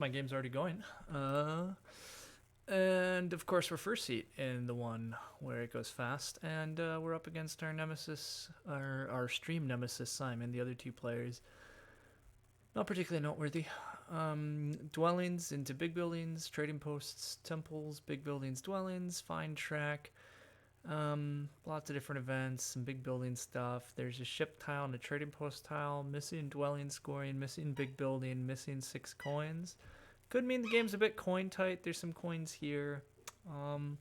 My game's already going. And of course, we're first seat in the one where it goes fast, and we're up against our nemesis, our stream nemesis Simon. The other two players, not particularly noteworthy. Dwellings into big buildings, trading posts, temples, big buildings, dwellings, fine track. Lots of different events, some big building stuff. There's a ship tile and a trading post tile. Missing dwelling scoring, missing big building, missing 6 coins. Could mean the game's a bit coin tight. There's some coins here. I'm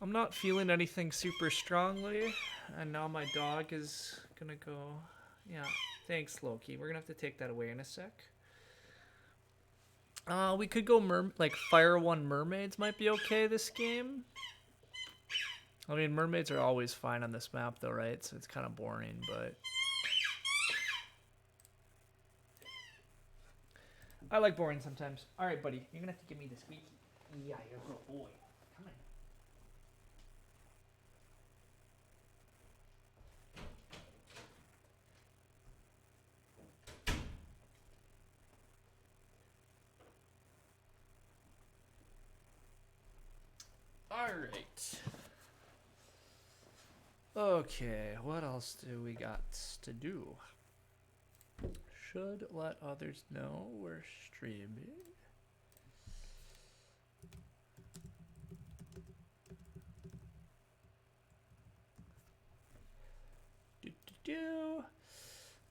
not feeling anything super strongly. And now my dog is gonna go. Yeah, thanks, Loki. We're gonna have to take that away in a sec. We could go like Fire 1 Mermaids might be okay this game. I mean, mermaids are always fine on this map though, right? So it's kind of boring, but I like boring sometimes. All right, buddy, you're gonna have to give me the squeaky. Yeah, you're a good boy. Come on. All right. Okay, what else do we got to do? Should let others know we're streaming.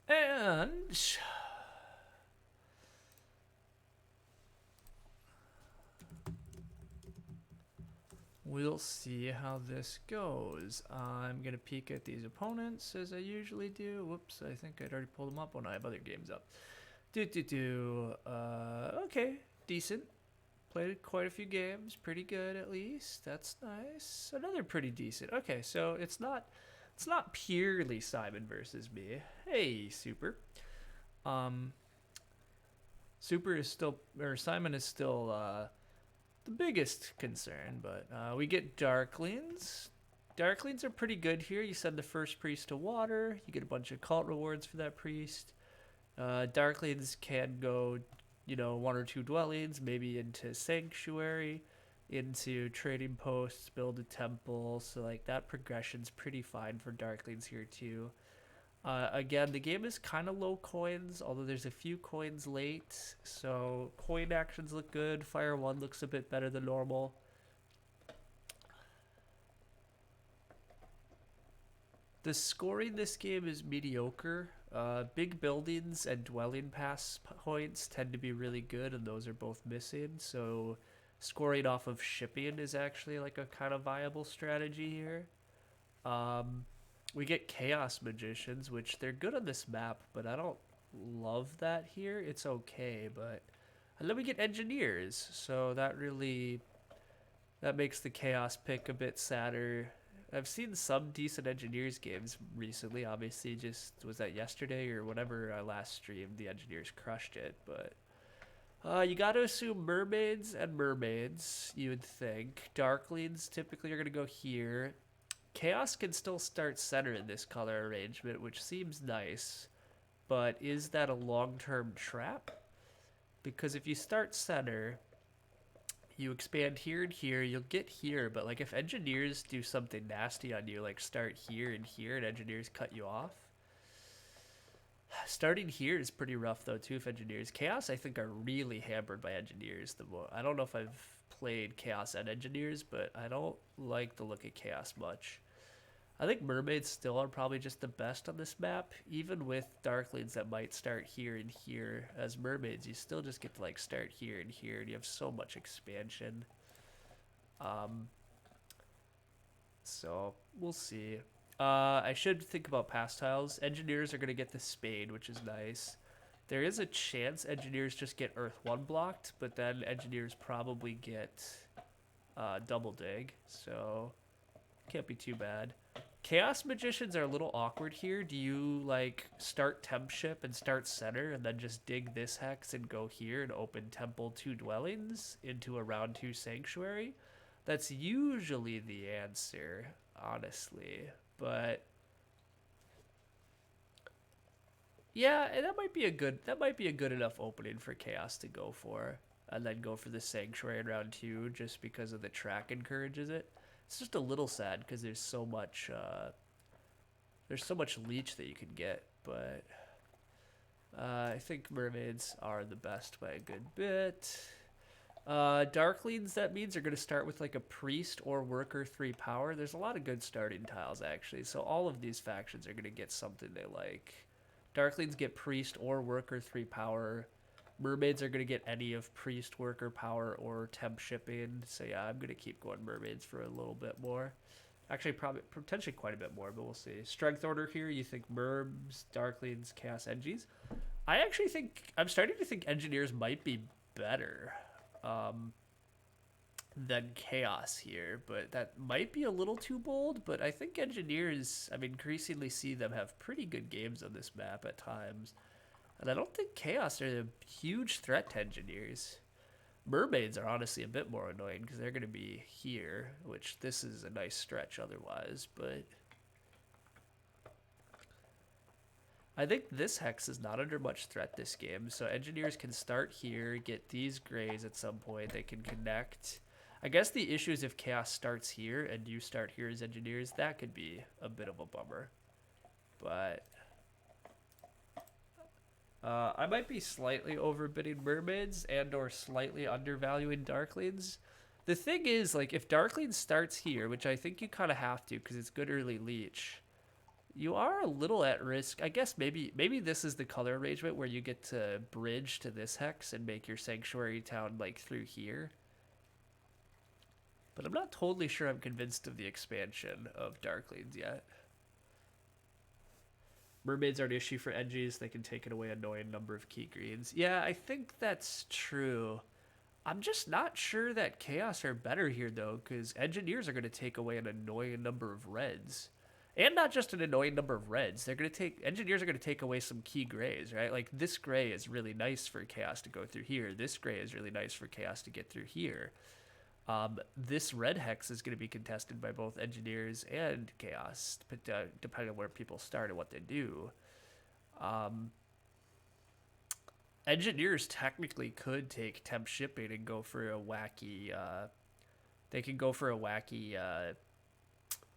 And we'll see how this goes. I'm gonna peek at these opponents as I usually do. Whoops, I think I'd already pulled them up when I have other games up. Okay, decent. Played quite a few games, pretty good at least. That's nice. Another pretty decent. Okay, so it's not purely Simon versus me. Hey, Super. Um, Super is still, or Simon is still the biggest concern, but we get Darklings. Darklings are pretty good here. You send the first priest to water, you get a bunch of cult rewards for that priest. Darklings can go, 1 or 2 dwellings, maybe into sanctuary, into trading posts, build a temple. So like that progression's pretty fine for Darklings here too. Again, the game is kind of low coins, although there's a few coins late. So coin actions look good. Fire 1 looks a bit better than normal. The scoring this game is mediocre. Big buildings and dwelling pass points tend to be really good, and those are both missing. So scoring off of shipping is actually like a kind of viable strategy here. Um, we get Chaos Magicians, which they're good on this map, but I don't love that here. It's okay, but and then we get Engineers, so that makes the Chaos pick a bit sadder. I've seen some decent Engineers games recently. Obviously, just was that yesterday or whatever I last streamed, the Engineers crushed it, but you got to assume mermaids and mermaids, you would think. Darklings typically are going to go here. Chaos can still start center in this color arrangement, which seems nice, but is that a long-term trap? Because if you start center, you expand here and here, you'll get here, but like if engineers do something nasty on you, like start here and engineers cut you off, starting here is pretty rough though too. If engineers, chaos I think are really hampered by engineers. I don't know if I've played chaos and engineers, but I don't like the look of chaos much. I think mermaids still are probably just the best on this map, even with darklings that might start here and here. As mermaids, you still just get to like start here, and you have so much expansion. Um, so we'll see. I should think about past tiles. Engineers are gonna get the spade, which is nice. There is a chance engineers just get Earth 1 blocked, but then engineers probably get double dig, so can't be too bad. Chaos Magicians are a little awkward here. Do you like start temp ship and start center and then just dig this hex and go here and open temple 2 dwellings into a round 2 sanctuary? That's usually the answer, honestly. But Yeah, and that might be a good enough opening for Chaos to go for, and then go for the Sanctuary in round two, just because of the track encourages it. It's just a little sad because there's so much leech that you can get, but I think mermaids are the best by a good bit. Darklings, that means are going to start with like a priest or worker 3 power. There's a lot of good starting tiles actually, so all of these factions are going to get something they like. Darklings get priest or worker 3 power. Mermaids are going to get any of priest, worker power, or temp shipping. So yeah, I'm going to keep going mermaids for a little bit more. Actually, probably potentially quite a bit more, but we'll see. Strength order here, you think Merms, Darklings, Chaos, Engies. I'm starting to think Engineers might be better um, than Chaos here, but that might be a little too bold. But I think Engineers, I'm increasingly see them have pretty good games on this map at times. And I don't think Chaos are a huge threat to Engineers. Mermaids are honestly a bit more annoying because they're going to be here, which this is a nice stretch otherwise, but I think this Hex is not under much threat this game, so Engineers can start here, get these Greys at some point, they can connect. I guess the issue is if Chaos starts here and you start here as Engineers, that could be a bit of a bummer. But I might be slightly overbidding Mermaids and or slightly undervaluing Darklings. The thing is, like, if Darklings starts here, which I think you kind of have to because it's good early leech, you are a little at risk. I guess maybe this is the color arrangement where you get to bridge to this hex and make your sanctuary town like through here. But I'm not totally sure I'm convinced of the expansion of Darklings yet. Mermaids are an issue for edges. They can take it away a annoying number of key greens. Yeah, I think that's true. I'm just not sure that Chaos are better here though, because Engineers are going to take away an annoying number of reds. And not just an annoying number of reds. Engineers are going to take away some key grays, right? Like this gray is really nice for Chaos to go through here. This gray is really nice for Chaos to get through here. This red hex is going to be contested by both Engineers and Chaos, depending on where people start and what they do. Engineers technically could take temp shipping and go for a wacky. They can go for a wacky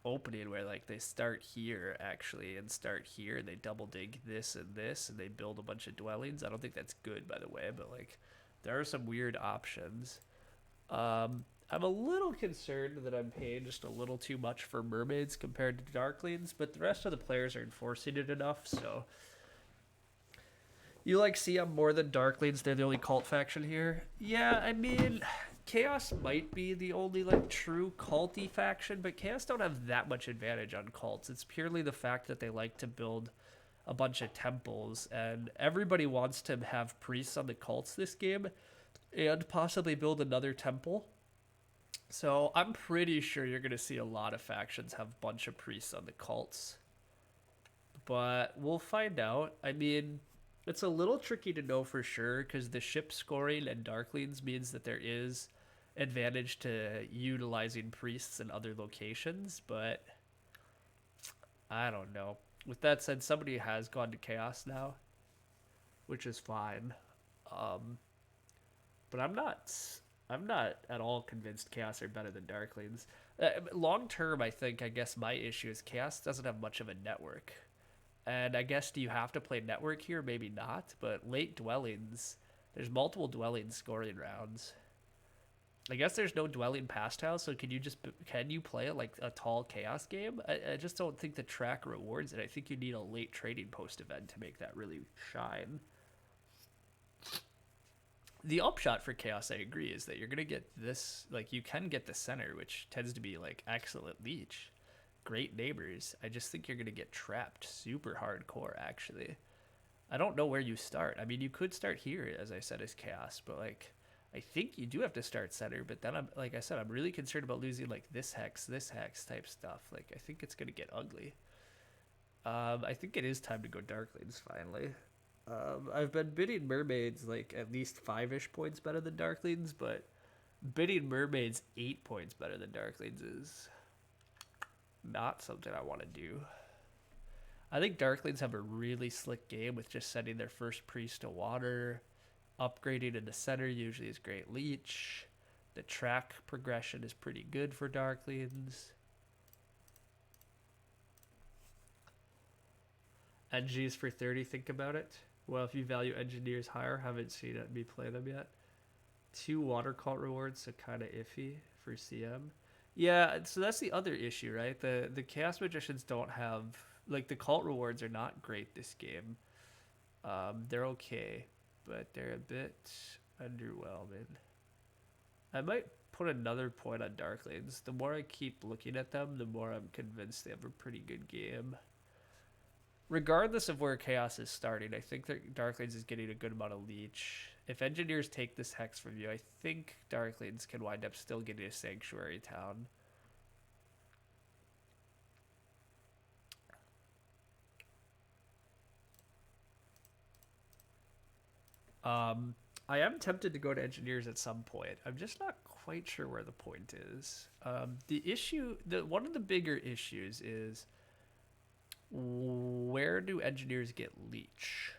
opening where like they start here actually and start here and they double dig this and they build a bunch of dwellings. I don't think that's good, by the way, but like there are some weird options. I'm a little concerned that I'm paying just a little too much for mermaids compared to darklings, but the rest of the players are enforcing it enough, so you like see I'm more than darklings. They're the only cult faction here. Yeah, I mean, Chaos might be the only like true culty faction, but Chaos don't have that much advantage on cults. It's purely the fact that they like to build a bunch of temples, and everybody wants to have priests on the cults this game and possibly build another temple. So I'm pretty sure you're going to see a lot of factions have a bunch of priests on the cults. But we'll find out. I mean, it's a little tricky to know for sure because the ship scoring and Darklings means that there is advantage to utilizing priests in other locations, but I don't know. With that said, somebody has gone to Chaos now, which is fine. But I'm not at all convinced Chaos are better than Darklings. Long term, I guess my issue is Chaos doesn't have much of a network. And I guess do you have to play network here? Maybe not. But late dwellings, there's multiple dwelling scoring rounds. I guess there's no dwelling past house, so can you play it like a tall Chaos game? I just don't think the track rewards it. I think you need a late trading post event to make that really shine. The upshot for Chaos, I agree, is that you're gonna get this. Like you can get the center, which tends to be like excellent leech, great neighbors. I just think you're gonna get trapped super hardcore. Actually, I don't know where you start. I mean, you could start here, as I said, as Chaos, but like I think you do have to start center. But then like I said, I'm really concerned about losing like this hex type stuff. Like I think it's gonna get ugly. I think it is time to go Darklings finally. I've been bidding mermaids like at least 5-ish points better than Darklings, but bidding mermaids 8 points better than Darklings is not something I want to do. I think Darklings have a really slick game with just sending their first priest to water. Upgrading in the center usually is great leech. The track progression is pretty good for Darklings. NGs for 30, think about it. Well, if you value engineers higher, haven't seen me play them yet. 2 water cult rewards, so kind of iffy for CM. Yeah, so that's the other issue, right? The Chaos Magicians don't have, like, the cult rewards are not great this game. They're okay, but they're a bit underwhelming. I might put another point on Darklings. The more I keep looking at them, the more I'm convinced they have a pretty good game. Regardless of where Chaos is starting, I think that Darklings is getting a good amount of leech. If engineers take this hex from you, I think Darklings can wind up still getting a sanctuary town. I am tempted to go to engineers at some point. I'm just not quite sure where the point is. One of the bigger issues is, where do engineers get leech?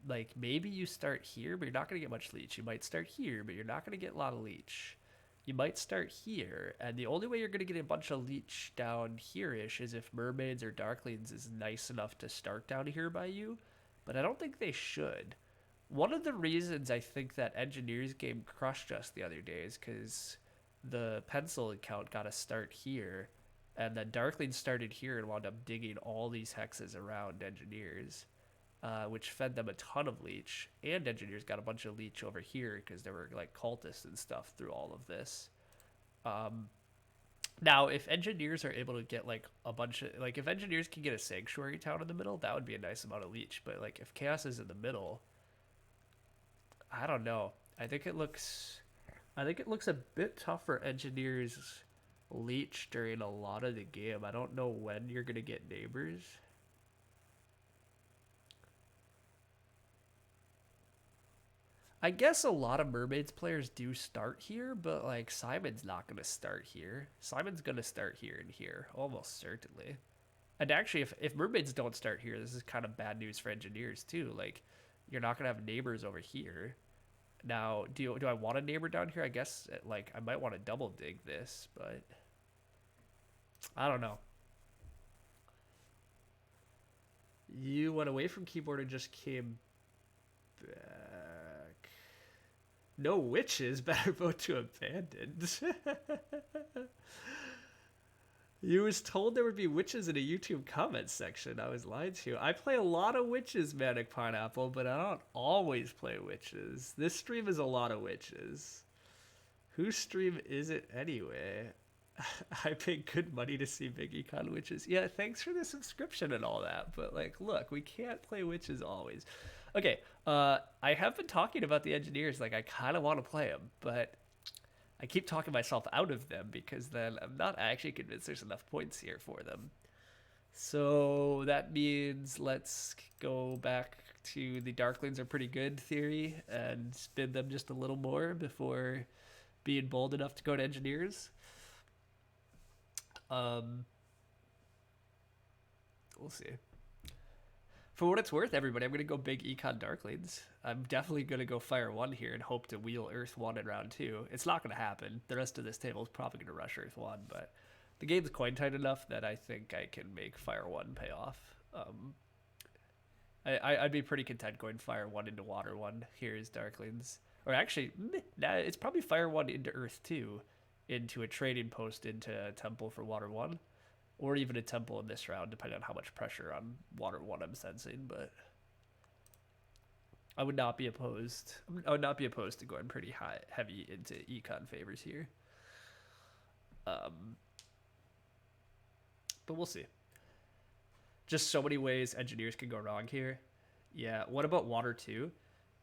Like, maybe you start here, but you're not going to get much leech. You might start here, but you're not going to get a lot of leech. You might start here, and the only way you're going to get a bunch of leech down here-ish is if Mermaids or Darklings is nice enough to start down here by you, but I don't think they should. One of the reasons I think that Engineers game crushed us the other day is because the pencil account got a start here, and then Darklings started here and wound up digging all these hexes around Engineers, which fed them a ton of leech, and Engineers got a bunch of leech over here because there were like cultists and stuff through all of this. Now, if Engineers are able to get like a bunch of, like, if Engineers can get a sanctuary town in the middle, that would be a nice amount of leech. But like, if Chaos is in the middle, I don't know. I think it looks a bit tough for Engineers leech during a lot of the game. I don't know when you're gonna get neighbors. I guess a lot of Mermaids players do start here, but like Simon's not gonna start here. Simon's gonna start here and here, almost certainly. And actually, if Mermaids don't start here, this is kind of bad news for Engineers too. Like, you're not gonna have neighbors over here. Now, do I want a neighbor down here? I guess like I might want to double dig this, but I don't know. You went away from keyboard and just came back. No witches. Better vote to abandoned. You was told there would be witches in a YouTube comment section. I was lied to. I play a lot of witches, Manic Pineapple, but I don't always play witches. This stream is a lot of witches. Whose stream is it anyway? I pay good money to see big econ witches. Yeah, thanks for the subscription and all that, but like, look, we can't play witches always. Okay, I have been talking about the engineers. Like, I kind of want to play them, but I keep talking myself out of them because then I'm not actually convinced there's enough points here for them. So that means let's go back to the Darklings are pretty good theory and spin them just a little more before being bold enough to go to engineers. We'll see. For what it's worth, everybody, I'm going to go big Econ Darklings. I'm definitely going to go Fire 1 here and hope to wheel Earth 1 in round 2. It's not going to happen. The rest of this table is probably going to rush Earth 1, but the game's coin tight enough that I think I can make Fire 1 pay off. I'd be pretty content going Fire 1 into Water 1. Here's Darklings. Or actually, nah, it's probably Fire 1 into Earth 2, into a trading post into a Temple for Water 1. Or even a temple in this round, depending on how much pressure on Water 1 I'm sensing, but I would not be opposed. I would not be opposed to going pretty heavy into econ favors here. But we'll see. Just so many ways engineers can go wrong here. Yeah, what about Water 2?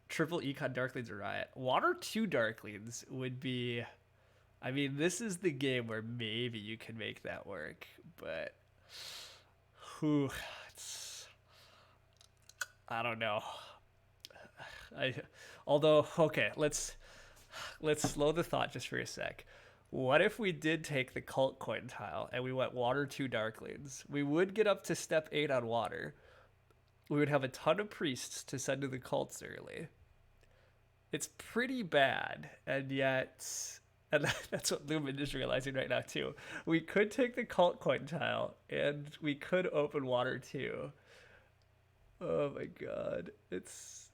Triple econ Darklings or Riot. Water 2 Darklings would be... I mean, this is the game where maybe you can make that work, but I don't know. Although, okay, let's slow the thought just for a sec. What if we did take the cult coin tile and we went water 2 Darklings? We would get up to step 8 on water. We would have a ton of priests to send to the cults early. It's pretty bad, and yet, and that's what Lumen is realizing right now too. We could take the cult coin tile, and we could open water 2. Oh my god, it's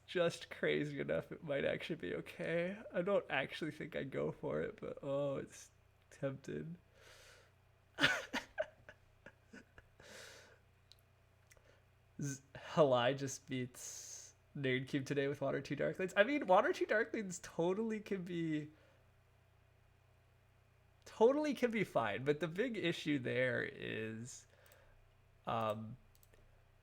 just crazy enough. It might actually be okay. I don't actually think I'd go for it, but oh, it's tempted. Halai just beats Nerd Cube today with Water 2 Darklings. I mean, Water 2 Darklings totally can be fine, but the big issue there is um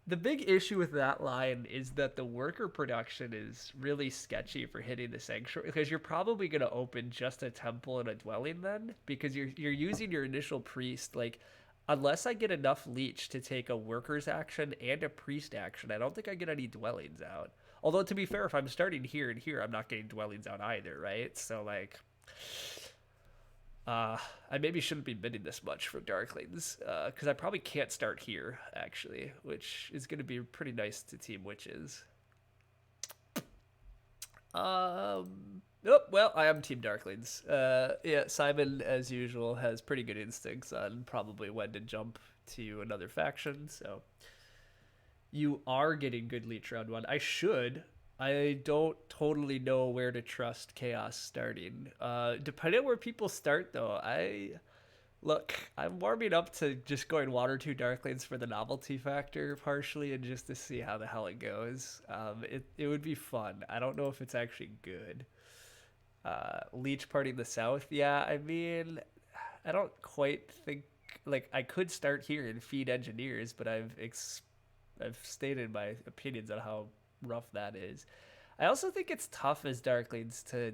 the big issue with that line is that the worker production is really sketchy for hitting the sanctuary because you're probably going to open just a temple and a dwelling then because you're using your initial priest like unless I get enough leech to take a worker's action and a priest action, I don't think I get any dwellings out. Although to be fair, if I'm starting here and here, I'm not getting dwellings out either, right? So like I maybe shouldn't be bidding this much for Darklings, because I probably can't start here, actually, which is going to be pretty nice to Team Witches. Oh, well, I am Team Darklings. Yeah, Simon, as usual, has pretty good instincts on probably when to jump to another faction, so you are getting good leech round 1. I don't totally know where to trust Chaos starting. Depending on where people start, though, I'm warming up to just going Water 2 Darklings for the novelty factor partially and just to see how the hell it goes. It would be fun. I don't know if it's actually good. Leech Party in the South, yeah, I mean, I don't quite think, like, I could start here and feed engineers, but I've stated my opinions on how rough that is. I also think it's tough as Darklings to.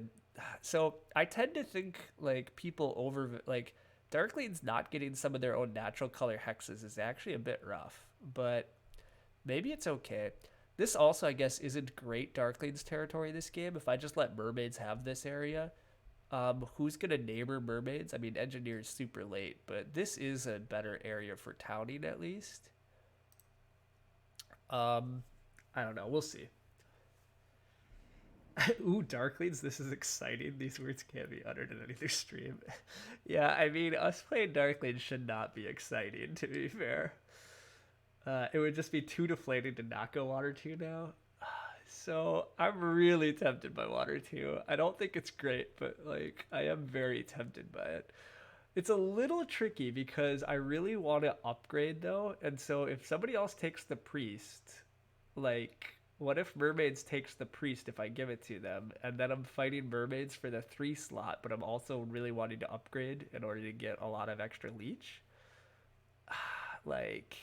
So I tend to think like people over like Darklings not getting some of their own natural color hexes is actually a bit rough, but maybe it's okay. This also, I guess, isn't great Darklings territory this game. If I just let mermaids have this area, who's gonna neighbor mermaids? I mean, engineer's super late, but this is a better area for towning at least. Um, I don't know. We'll see. Ooh, Darklings, this is exciting. These words can't be uttered in any other stream. Yeah, I mean, us playing Darklings should not be exciting, to be fair. It would just be too deflating to not go Water 2 now. So I'm really tempted by Water 2. I don't think it's great, but like I am very tempted by it. It's a little tricky because I really want to upgrade though, and so if somebody else takes the priest, like what if mermaids takes the priest if I give it to them, and then I'm fighting mermaids for the 3 slot, but I'm also really wanting to upgrade in order to get a lot of extra leech? Like,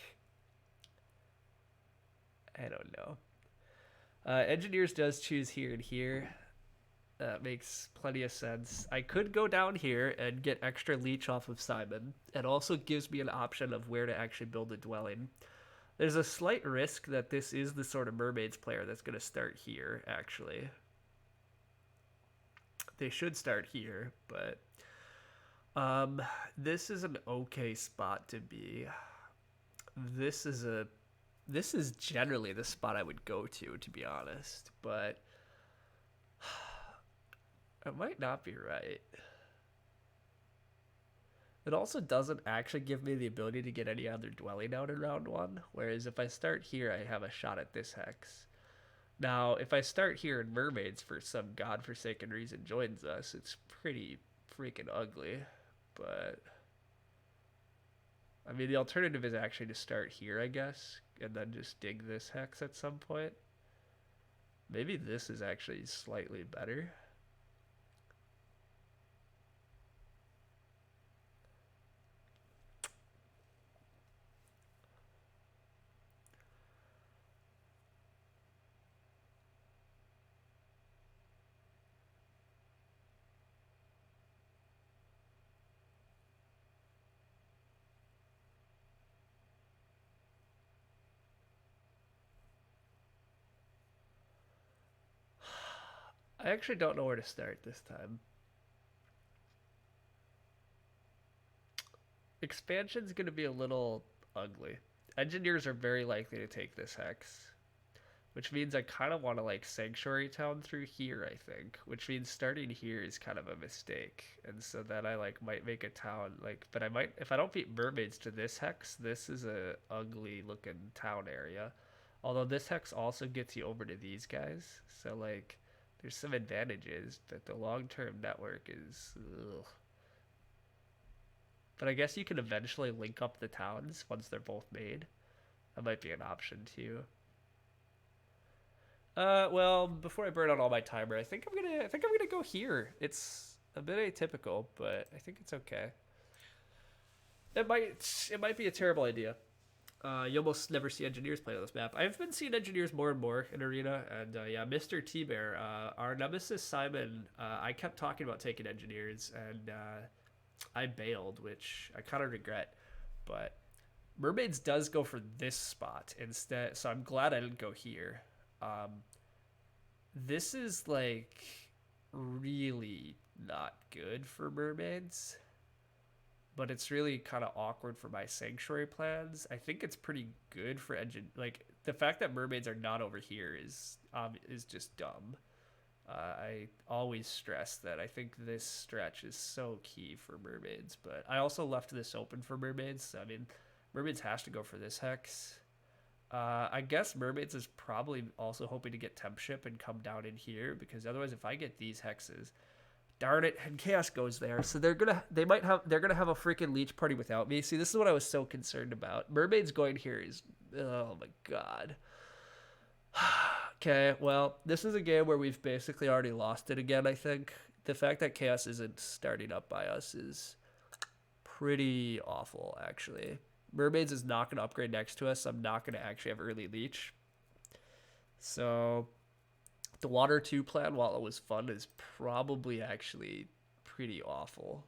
I don't know. Engineers does choose here and here. That makes plenty of sense. I could go down here and get extra leech off of Simon. It also gives me an option of where to actually build a dwelling. There's a slight risk that this is the sort of mermaids player that's going to start here, actually. They should start here, but this is an okay spot to be. This is generally the spot I would go to be honest, but it might not be right. It also doesn't actually give me the ability to get any other dwelling out in round 1, whereas if I start here, I have a shot at this hex. Now, if I start here and mermaids for some godforsaken reason joins us, it's pretty freaking ugly, but I mean, the alternative is actually to start here, I guess, and then just dig this hex at some point. Maybe this is actually slightly better. I actually don't know where to start this time. expansion's going to be a little ugly. Engineers are very likely to take this hex, which means I kind of want to like Sanctuary Town through here, I think, which means starting here is kind of a mistake. And so then I like might make a town like, but I might, if I don't beat mermaids to this hex, this is a ugly looking town area. Although this hex also gets you over to these guys. So like there's some advantages, but the long-term network is ugh. But I guess you can eventually link up the towns once they're both made. That might be an option too. Well, before I burn out all my timer, I think I'm gonna go here. It's a bit atypical, but I think it's okay. It might be a terrible idea. You almost never see engineers play on this map. I've been seeing engineers more and more in arena, and yeah, Mr. T Bear, our nemesis Simon, I kept talking about taking engineers, and I bailed, which I kind of regret. But mermaids does go for this spot instead, so I'm glad I didn't go here. This is like really not good for mermaids, but it's really kind of awkward for my sanctuary plans. I think it's pretty good for engine. Like the fact that mermaids are not over here is just dumb. I always stress that I think this stretch is so key for mermaids, but I also left this open for mermaids. I mean, mermaids has to go for this hex. I guess mermaids is probably also hoping to get temp ship and come down in here, because otherwise if I get these hexes, darn it, and chaos goes there, so they're gonna have a freaking leech party without me. See, this is what I was so concerned about. Mermaids going here is, oh my god. Okay, well, this is a game where we've basically already lost it again, I think. The fact that chaos isn't starting up by us is pretty awful, actually. Mermaids is not going to upgrade next to us. I'm not going to actually have early leech. So the water 2 plan, while it was fun, is probably actually pretty awful.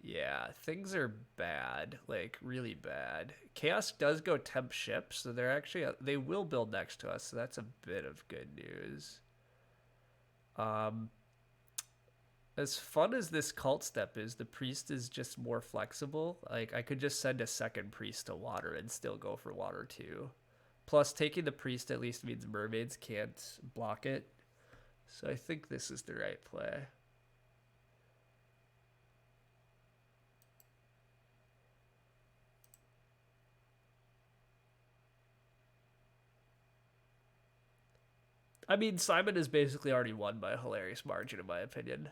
Yeah, things are bad, like really bad. Chaos does go temp ship, so they will build next to us, so that's a bit of good news. As fun as this cult step is, the priest is just more flexible. Like I could just send a second priest to water and still go for water too. Plus, taking the priest at least means mermaids can't block it. So I think this is the right play. I mean, Simon has basically already won by a hilarious margin, in my opinion.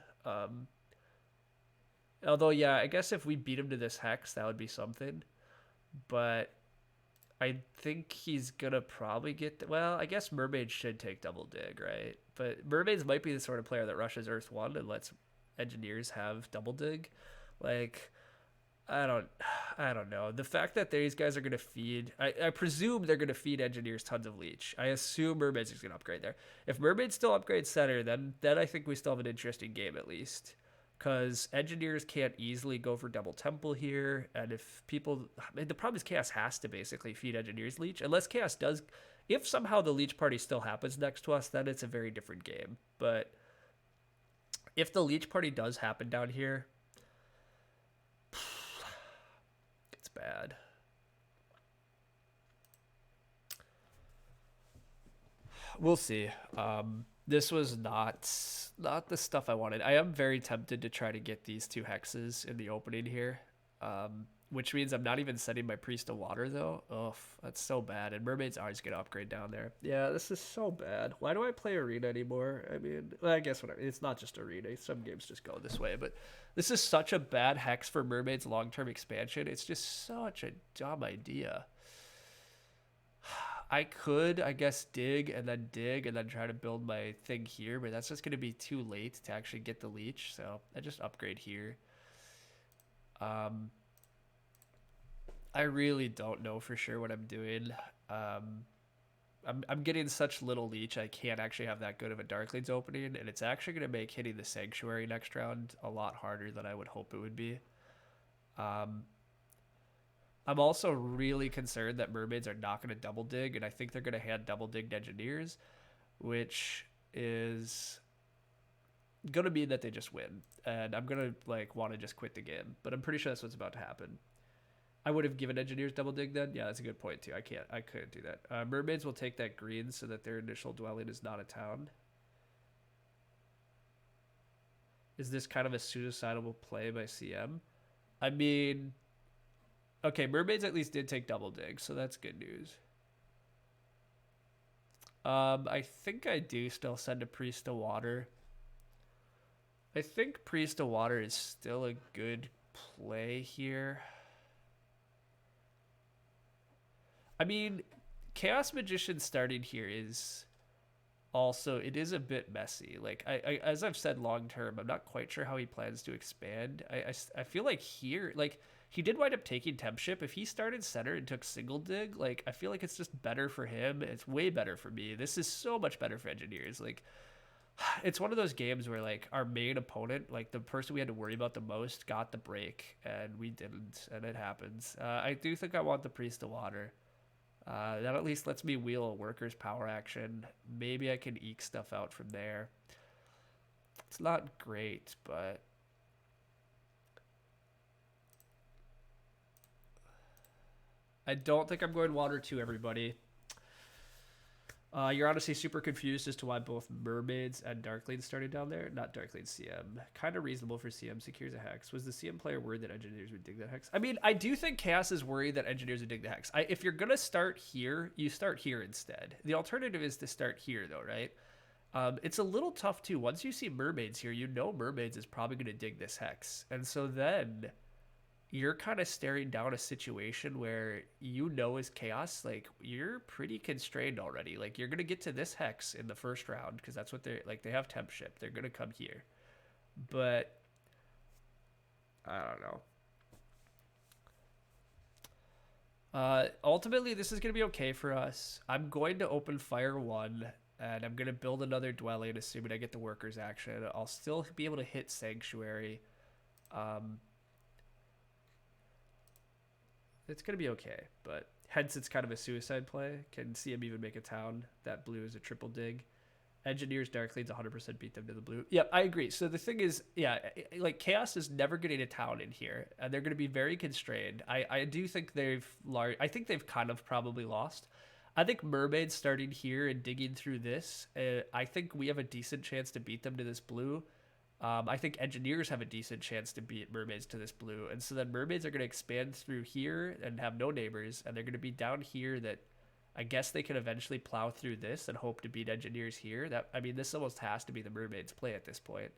Although, yeah, I guess if we beat him to this hex, that would be something. But I think he's gonna probably get. Well, I guess mermaids should take double dig, right? But mermaids might be the sort of player that rushes Earth 1 and lets engineers have double dig. Like, I don't, I don't know. The fact that these guys are gonna feed, I presume they're gonna feed engineers tons of leech. I assume mermaids is gonna upgrade there. If mermaids still upgrade center, then I think we still have an interesting game at least, because engineers can't easily go for double temple here. And if people, I mean, the problem is chaos has to basically feed engineers leech, unless chaos does. If somehow the leech party still happens next to us, then it's a very different game. But if the leech party does happen down here, it's bad. We'll see. This was not the stuff I wanted. I am very tempted to try to get these 2 hexes in the opening here, which means I'm not even sending my priest to water though. Oh, that's so bad. And mermaids are just gonna upgrade down there. Yeah, this is so bad. Why do I play arena anymore? I mean, well, I guess whatever. It's not just arena. Some games just go this way, but this is such a bad hex for mermaids long-term expansion. It's just such a dumb idea. I could, I guess, dig and then try to build my thing here, but that's just going to be too late to actually get the leech, so I just upgrade here. I really don't know for sure what I'm doing. I'm getting such little leech, I can't actually have that good of a Darklings opening, and it's actually going to make hitting the Sanctuary next round a lot harder than I would hope it would be. I'm also really concerned that mermaids are not going to double dig, and I think they're going to hand double digged engineers, which is gonna mean that they just win, and I'm gonna like want to just quit the game. But I'm pretty sure that's what's about to happen. I would have given engineers double dig then. Yeah, that's a good point too. I couldn't do that. Mermaids will take that green so that their initial dwelling is not a town. Is this kind of a suicidal play by CM? I mean, okay, mermaids at least did take double dig, so that's good news. I think I do still send a priest to water. I think priest to water is still a good play here. I mean, Chaos Magician starting here is also, it is a bit messy. Like, as I've said long term, I'm not quite sure how he plans to expand. I feel like here, like, he did wind up taking temp ship. If he started center and took single dig, like, I feel like it's just better for him. It's way better for me. This is so much better for engineers. Like, it's one of those games where, like, our main opponent, like, the person we had to worry about the most, got the break, and we didn't, and it happens. I do think I want the priest to water. That at least lets me wheel a worker's power action. Maybe I can eke stuff out from there. It's not great, but I don't think I'm going water 2, everybody. You're honestly super confused as to why both mermaids and darklings started down there. Not darklings, CM. Kind of reasonable for CM. Secures a hex. Was the CM player worried that engineers would dig that hex? I mean, I do think Chaos is worried that engineers would dig the hex. If you're going to start here, you start here instead. The alternative is to start here, though, right? It's a little tough, too. Once you see mermaids here, you know mermaids is probably going to dig this hex. And so then you're kind of staring down a situation where you know as Chaos, like, you're pretty constrained already. Like, you're going to get to this hex in the first round because that's what they're, like, they have temp ship. They're going to come here. But I don't know. Ultimately, this is going to be okay for us. I'm going to open fire 1, and I'm going to build another dwelling, assuming I get the workers action. I'll still be able to hit Sanctuary. It's going to be okay, but hence it's kind of a suicide play. Can see him even make a town. That blue is a triple dig. Engineers, Darklings, 100% beat them to the blue. Yep, I agree. So the thing is, yeah, like, Chaos is never getting a town in here, and they're going to be very constrained. I do think I think they've kind of probably lost. I think mermaids starting here and digging through this, I think we have a decent chance to beat them to this blue. I think engineers have a decent chance to beat mermaids to this blue. And so then mermaids are going to expand through here and have no neighbors. And they're going to be down here that I guess they can eventually plow through this and hope to beat engineers here. I mean, this almost has to be the mermaids play at this point.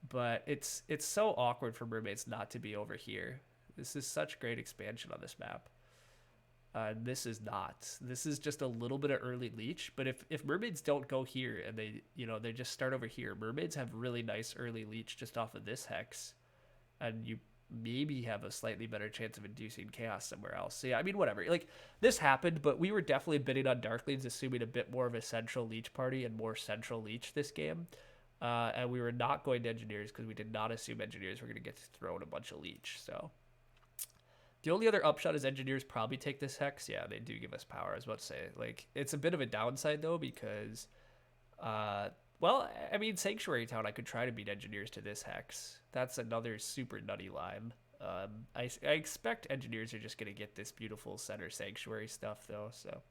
But it's so awkward for mermaids not to be over here. This is such great expansion on this map. This is not. This is just a little bit of early leech. But if mermaids don't go here and they just start over here, mermaids have really nice early leech just off of this hex, and you maybe have a slightly better chance of inducing chaos somewhere else. So yeah, I mean, whatever. Like, this happened, but we were definitely bidding on Darklings, assuming a bit more of a central leech party and more central leech this game. And we were not going to engineers because we did not assume engineers were going to get thrown a bunch of leech. So the only other upshot is engineers probably take this hex. Yeah, they do give us power. I was about to say, like, it's a bit of a downside though, because, well, I mean, Sanctuary Town, I could try to beat engineers to this hex. That's another super nutty line. I expect engineers are just going to get this beautiful center Sanctuary stuff though. So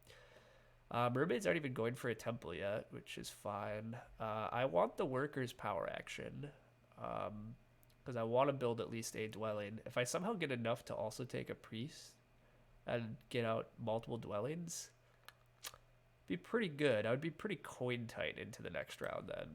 mermaids aren't even going for a temple yet, which is fine. I want the workers power action. Because I want to build at least a dwelling. If I somehow get enough to also take a priest and get out multiple dwellings, be pretty good. I would be pretty coin tight into the next round then,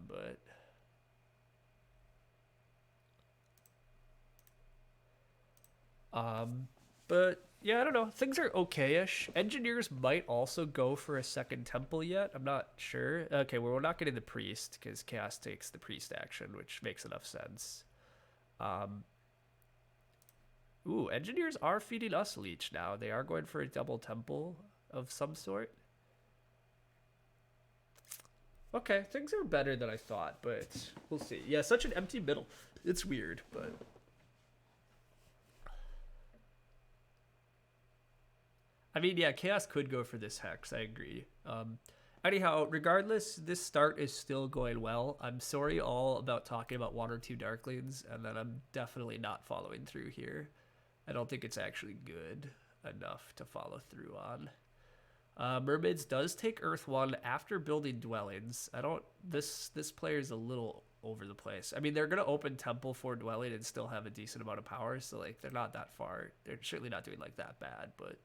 but yeah, I don't know. Things are okay-ish. Engineers might also go for a second temple yet. I'm not sure. Okay, well, we're not getting the priest because Chaos takes the priest action, which makes enough sense. Ooh, engineers are feeding us leech now. They are going for a double temple of some sort. Okay, things are better than I thought, but we'll see. Yeah, such an empty middle. It's weird, but I mean, yeah, Chaos could go for this hex. I agree. Anyhow, regardless, this start is still going well. I'm sorry all about talking about 1 or 2 Darklings, and then I'm definitely not following through here. I don't think it's actually good enough to follow through on. Mermaids does take Earth 1 after building dwellings. I don't... This player is a little over the place. I mean, they're going to open Temple for dwelling and still have a decent amount of power, so, like, they're not that far. They're certainly not doing, like, that bad, but...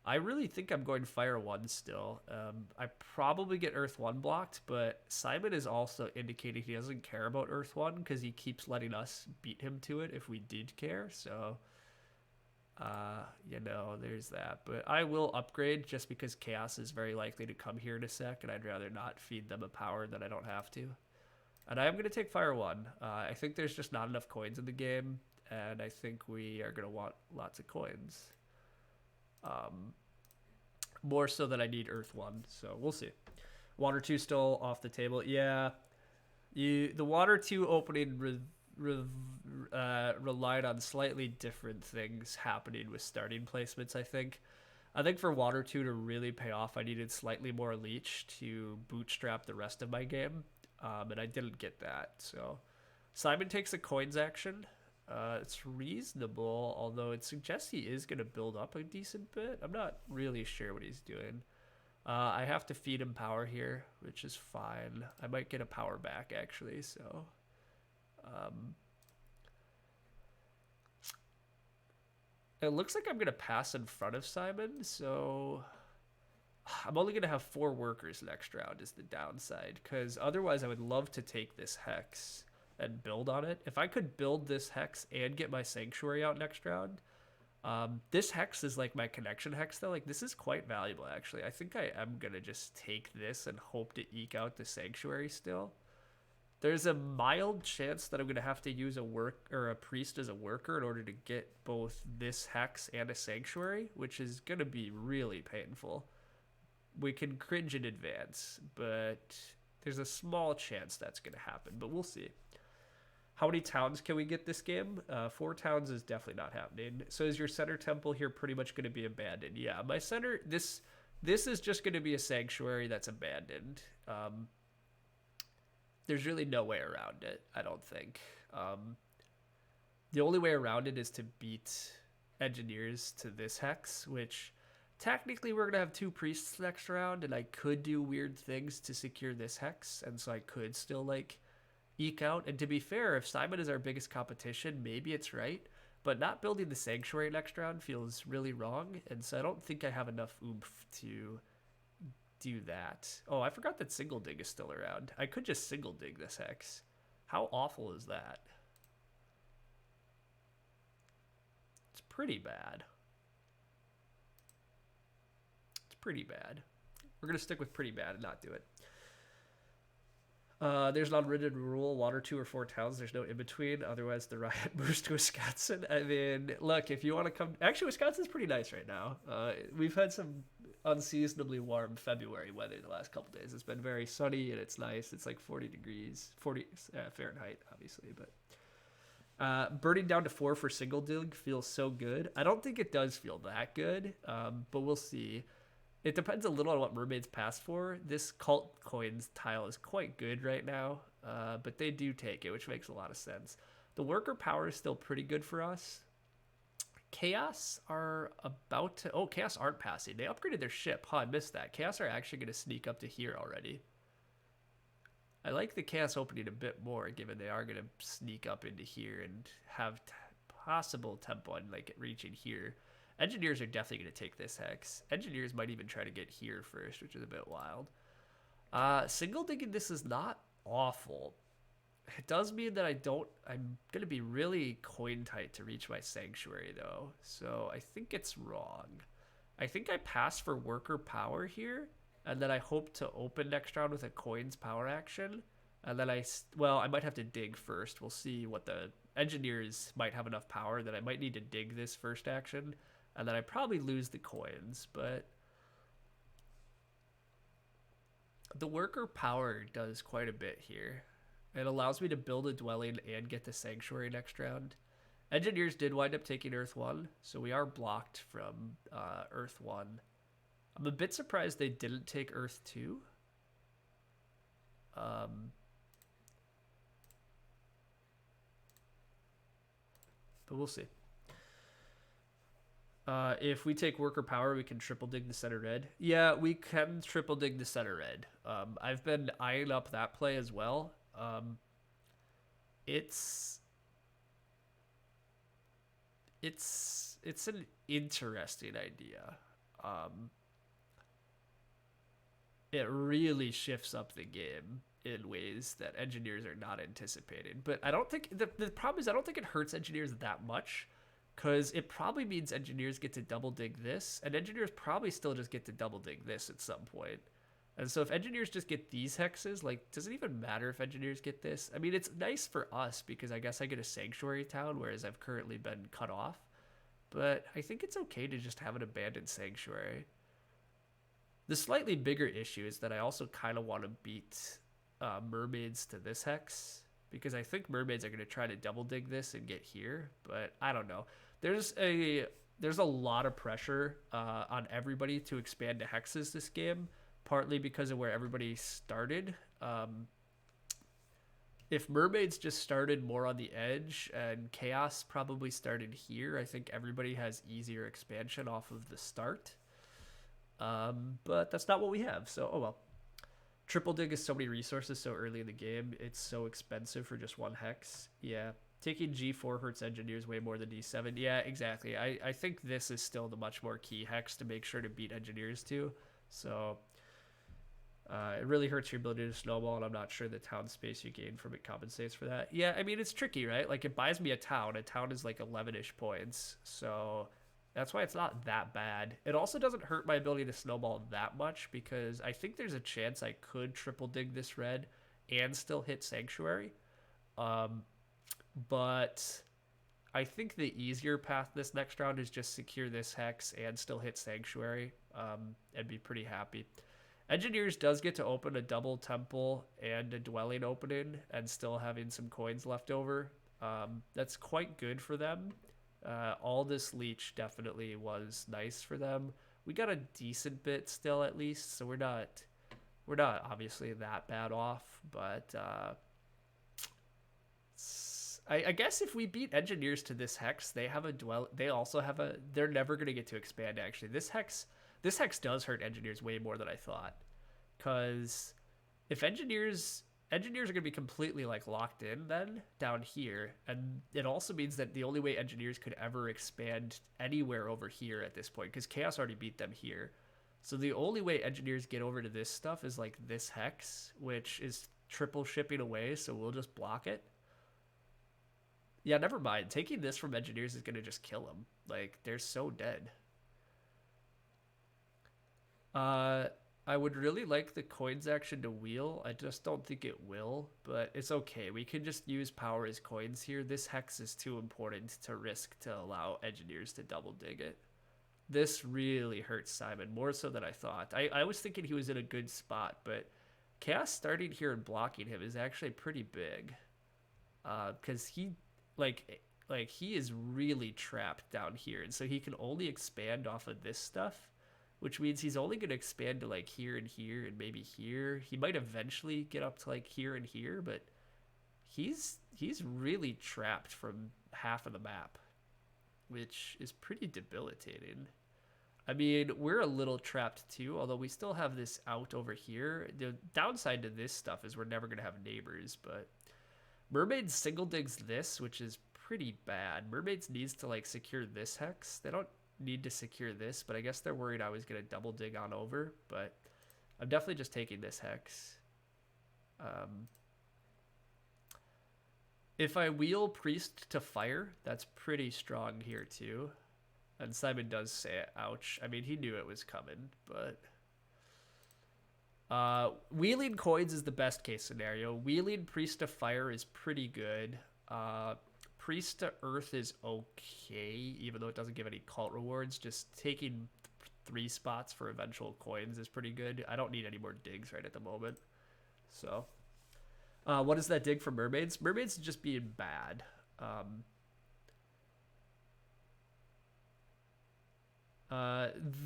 I really think I'm going Fire 1 still. I probably get Earth 1 blocked, but Simon is also indicating he doesn't care about Earth 1 because he keeps letting us beat him to it if we did care, so... you know, there's that. But I will upgrade just because Chaos is very likely to come here in a sec, and I'd rather not feed them a power that I don't have to. And I am going to take Fire 1. I think there's just not enough coins in the game, and I think we are going to want lots of coins. More so than I need Earth 1, so we'll see. Water 2 still off the table. Yeah, the Water 2 opening relied on slightly different things happening with starting placements, I think. I think for Water 2 to really pay off, I needed slightly more Leech to bootstrap the rest of my game, and I didn't get that. So Simon takes a coins action. It's reasonable, although it suggests he is going to build up a decent bit. I'm not really sure what he's doing. I have to feed him power here, which is fine. I might get a power back, actually, so... it looks like I'm going to pass in front of Simon, so... I'm only going to have 4 workers next round is the downside, because otherwise I would love to take this Hex and build on it. If I could build this Hex and get my Sanctuary out next round, this Hex is like my connection Hex, though. Like, this is quite valuable, actually. I think I am going to just take this and hope to eke out the Sanctuary still. There's a mild chance that I'm going to have to use a priest as a worker in order to get both this Hex and a Sanctuary, which is going to be really painful. We can cringe in advance, but there's a small chance that's going to happen, but we'll see. How many towns can we get this game? 4 towns is definitely not happening. So is your center temple here pretty much going to be abandoned? Yeah, my center, this is just going to be a sanctuary that's abandoned. There's really no way around it, I don't think. The only way around it is to beat engineers to this Hex, which technically we're going to have 2 priests next round, and I could do weird things to secure this Hex, and so I could still, like, eke out. And to be fair, if Simon is our biggest competition, maybe it's right, but not building the Sanctuary next round feels really wrong, and so I don't think I have enough oomph to do that. Oh, I forgot that Single Dig is still around. I could just Single Dig this Hex. How awful is that? It's pretty bad. It's pretty bad. We're going to stick with pretty bad and not do it. There's an unwritten rule, Water 2 or 4 towns, there's no in-between, otherwise the riot moves to Wisconsin. I mean, look, if you want to come... Actually, Wisconsin's pretty nice right now. We've had some unseasonably warm February weather the last couple days. It's been very sunny and it's nice. It's like 40 degrees, 40 Fahrenheit, obviously, but... burning down to 4 for Single Dig feels so good. I don't think it does feel that good, but we'll see. It depends a little on what Mermaids pass for. This Cult Coins tile is quite good right now, but they do take it, which makes a lot of sense. The worker power is still pretty good for us. Chaos are about to... Oh, Chaos aren't passing. They upgraded their ship. Huh, I missed that. Chaos are actually going to sneak up to here already. I like the Chaos opening a bit more, given they are going to sneak up into here and have possible tempo and like reaching here. Engineers are definitely going to take this Hex. Engineers might even try to get here first, which is a bit wild. Single digging this is not awful. It does mean that I'm going to be really coin tight to reach my Sanctuary, though. So I think it's wrong. I think I pass for worker power here, and then I hope to open next round with a coins power action. And then I might have to dig first. We'll see what the engineers might have enough power that I might need to dig this first action. And then I probably lose the coins, but the worker power does quite a bit here. It allows me to build a dwelling and get the Sanctuary next round. Engineers did wind up taking Earth 1, so we are blocked from Earth 1. I'm a bit surprised they didn't take Earth 2. But we'll see. If we take worker power, we can triple dig the center red. Yeah, we can triple dig the center red. I've been eyeing up that play as well. It's it's an interesting idea. It really shifts up the game in ways that engineers are not anticipating. But I don't think the problem is I don't think it hurts engineers that much because it probably means engineers get to double dig this, and engineers probably still just get to double dig this at some point. And so if engineers just get these hexes, like, does it even matter if engineers get this? I mean, it's nice for us because I guess I get a sanctuary town, whereas I've currently been cut off. But I think it's okay to just have an abandoned sanctuary. The slightly bigger issue is that I also kind of want to beat mermaids to this hex because I think mermaids are going to try to double dig this and get here, but I don't know. There's a lot of pressure on everybody to expand to hexes this game, partly because of where everybody started. If mermaids just started more on the edge and chaos probably started here, I think everybody has easier expansion off of the start. But that's not what we have, so oh well. Triple dig is so many resources so early in the game. It's so expensive for just one hex. Yeah, taking G4 hurts engineers way more than D7. Yeah, exactly. I think this is still the much more key hex to make sure to beat engineers to. So it really hurts your ability to snowball, and I'm not sure the town space you gain from it compensates for that. Yeah, I mean, it's tricky, right? Like, it buys me a town. A town is like 11-ish points, so that's why it's not that bad. It also doesn't hurt my ability to snowball that much because I think there's a chance I could triple dig this red and still hit Sanctuary. But I think the easier path this next round is just secure this hex and still hit Sanctuary and be pretty happy. Engineers does get to open a double temple and a dwelling opening and still having some coins left over. That's quite good for them. All this leech definitely was nice for them. We got a decent bit still at least, so we're not obviously that bad off, but I guess if we beat engineers to this hex, they have they're never going to get to expand actually. This hex does hurt engineers way more than I thought, cuz if engineers are going to be completely like locked in then down here, and it also means that the only way engineers could ever expand anywhere over here at this point, because chaos already beat them here, so the only way engineers get over to this stuff is like this hex, which is triple shipping away, so we'll just block it. Yeah, never mind, taking this from engineers is going to just kill them. Like, they're so dead. I would really like the coins action to wheel. I just don't think it will, but it's okay. We can just use power as coins here. This hex is too important to risk to allow engineers to double dig it. This really hurts Simon, more so than I thought. I was thinking he was in a good spot, but chaos starting here and blocking him is actually pretty big. Because he is really trapped down here, and so he can only expand off of this stuff, which means he's only going to expand to like here and here and maybe here. He might eventually get up to like here and here, but he's really trapped from half of the map, which is pretty debilitating. I mean, we're a little trapped too, although we still have this out over here. The downside to this stuff is we're never going to have neighbors, but Mermaids single digs this, which is pretty bad. Mermaids needs to like secure this hex. They don't need to secure this, but I guess they're worried I was going to double dig on over, but I'm definitely just taking this hex. If I wheel priest to fire, that's pretty strong here too. And Simon does say ouch. I mean, he knew it was coming, but wheeling coins is the best case scenario. Wheeling priest to fire is pretty good. Priest to earth is okay, even though it doesn't give any cult rewards. Just taking 3 spots for eventual coins is pretty good. I don't need any more digs right at the moment. So, what is that dig for mermaids? Mermaids just being bad.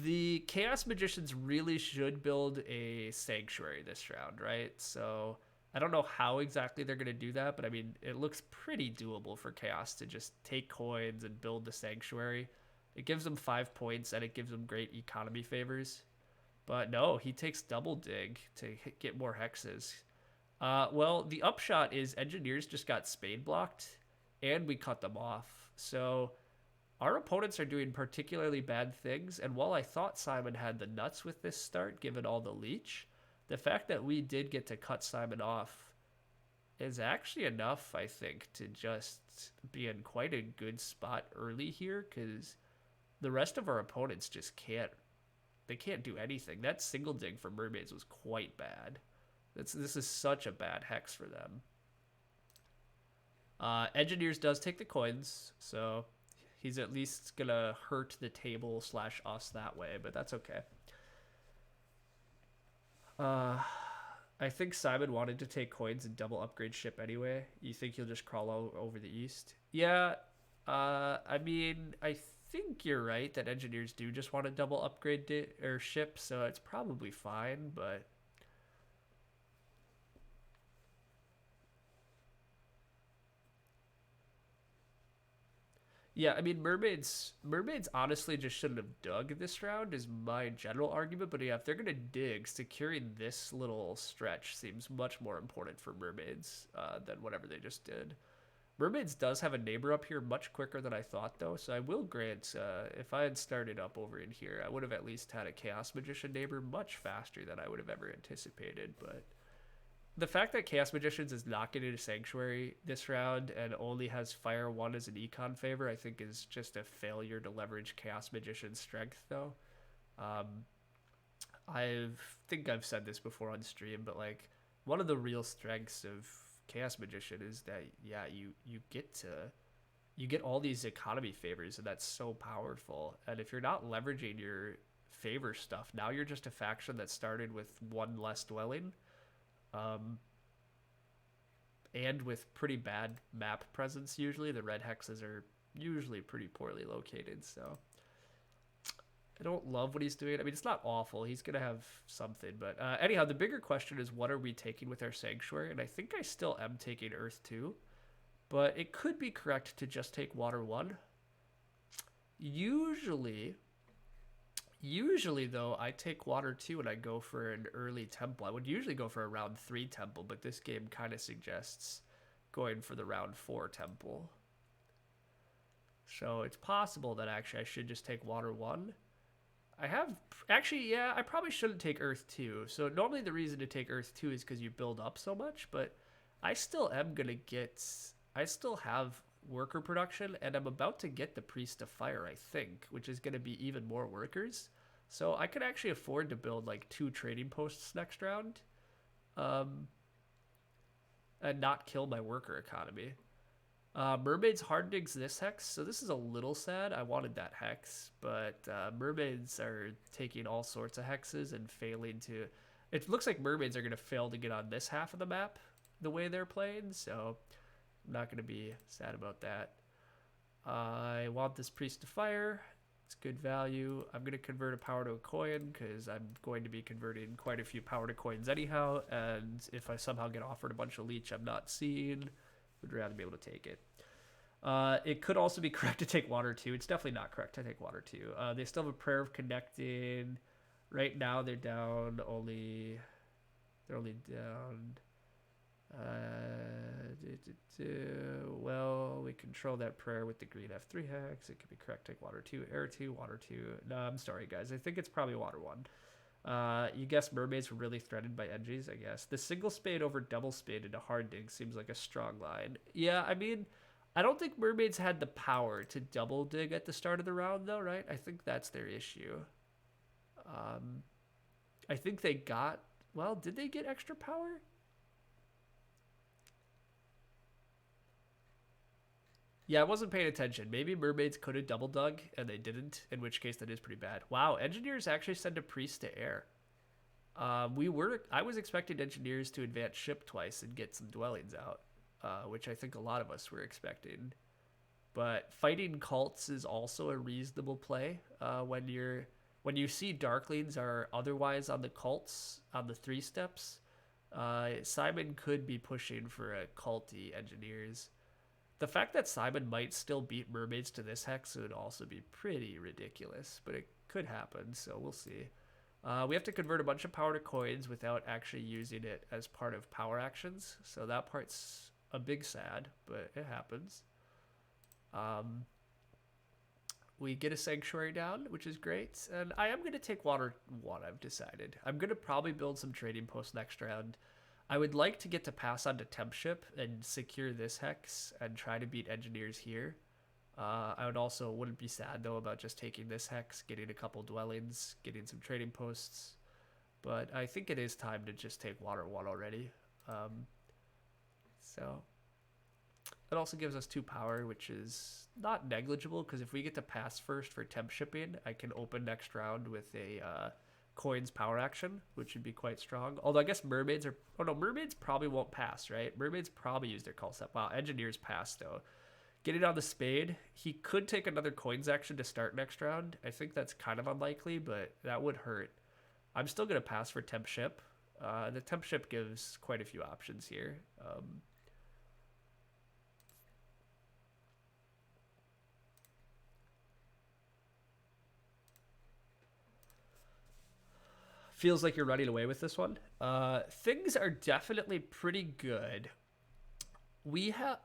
The Chaos Magicians really should build a sanctuary this round, right? So I don't know how exactly they're going to do that, but I mean, it looks pretty doable for Chaos to just take coins and build the Sanctuary. It gives them 5 points and it gives them great economy favors. But no, he takes double dig to get more hexes. Well, the upshot is engineers just got spade blocked and we cut them off. So our opponents are doing particularly bad things. And while I thought Simon had the nuts with this start, given all the leech, the fact that we did get to cut Simon off is actually enough, I think, to just be in quite a good spot early here because the rest of our opponents just can't. They can't do anything. That single dig for mermaids was quite bad. This is such a bad hex for them. Engineers does take the coins, so he's at least gonna hurt the table slash us that way, but that's okay. I think Simon wanted to take coins and double upgrade ship anyway. You think he'll just crawl all over the east? Yeah. I mean, I think you're right that engineers do just want to double upgrade or ship, so it's probably fine. But yeah, I mean, mermaids honestly just shouldn't have dug this round is my general argument. But yeah, if they're gonna dig, securing this little stretch seems much more important for mermaids than whatever they just did. Mermaids does have a neighbor up here much quicker than I thought, though, so I will grant, if I had started up over in here, I would have at least had a Chaos Magician neighbor much faster than I would have ever anticipated, but the fact that Chaos Magicians is not getting a Sanctuary this round and only has Fire 1 as an econ favor, I think is just a failure to leverage Chaos Magician's strength, though. I think I've said this before on stream, but, like, one of the real strengths of Chaos Magician is that you get all these economy favors and that's so powerful. And if you're not leveraging your favor stuff, now you're just a faction that started with one less dwelling, and with pretty bad map presence. Usually the red hexes are usually pretty poorly located, so I don't love what he's doing. I mean, it's not awful. He's going to have something. But anyhow, the bigger question is what are we taking with our Sanctuary? And I think I still am taking Earth 2. But it could be correct to just take Water 1. Usually, though, I take Water 2 and I go for an early Temple. I would usually go for a round 3 Temple, but this game kind of suggests going for the round 4 Temple. So it's possible that actually I should just take Water 1. I probably shouldn't take Earth 2. So normally the reason to take Earth 2 is because you build up so much, but I still have worker production, and I'm about to get the Priest of Fire, I think, which is going to be even more workers. So I could actually afford to build like 2 trading posts next round, and not kill my worker economy. Mermaids hard digs this hex, so this is a little sad. I wanted that hex, but mermaids are taking all sorts of hexes and failing to... It looks like mermaids are going to fail to get on this half of the map the way they're playing, so I'm not going to be sad about that. I want this Priest of Fire. It's good value. I'm going to convert a power to a coin because I'm going to be converting quite a few power to coins anyhow, and if I somehow get offered a bunch of leech I'm not seeing, would rather be able to take it. It could also be correct to take Water 2. It's definitely not correct to take Water 2. They still have a Prayer of Connecting. Right now they're down only... They're only down... Well, we control that prayer with the green F3 hex. It could be correct to take Water 2, Air 2, Water 2. No, I'm sorry, guys. I think it's probably Water 1. You guess mermaids were really threatened by edges, I guess. The single spade over double spade into hard dig seems like a strong line. Yeah, I mean, I don't think mermaids had the power to double dig at the start of the round, though, right? I think that's their issue. I think they got... Well, did they get extra power? Yeah, I wasn't paying attention. Maybe mermaids could have double dug, and they didn't, in which case that is pretty bad. Wow, engineers actually send a priest to air. I was expecting engineers to advance ship twice and get some dwellings out, which I think a lot of us were expecting. But fighting cults is also a reasonable play when you see Darklings are otherwise on the cults on the 3 steps. Simon could be pushing for a culty engineers. The fact that Simon might still beat mermaids to this hex would also be pretty ridiculous, but it could happen, so we'll see. We have to convert a bunch of power to coins without actually using it as part of power actions, so that part's a big sad, but it happens. We get a sanctuary down, which is great, and I am going to take water 1, I've decided. I'm going to probably build some trading posts next round. I would like to get to pass on to temp ship and secure this hex and try to beat engineers here. I would also wouldn't be sad though about just taking this hex, getting a couple dwellings, getting some trading posts. But I think it is time to just take water 1 already. So it also gives us 2 power, which is not negligible because if we get to pass first for temp shipping, I can open next round with a coins power action, which would be quite strong. Although I guess mermaids are... Oh no, mermaids probably won't pass, right? Mermaids probably use their call set. Wow, engineers pass though. Getting on the spade, he could take another coins action to start next round. I think that's kind of unlikely, but that would hurt. I'm still going to pass for temp ship. The temp ship gives quite a few options here. Feels like you're running away with this one. Things are definitely pretty good.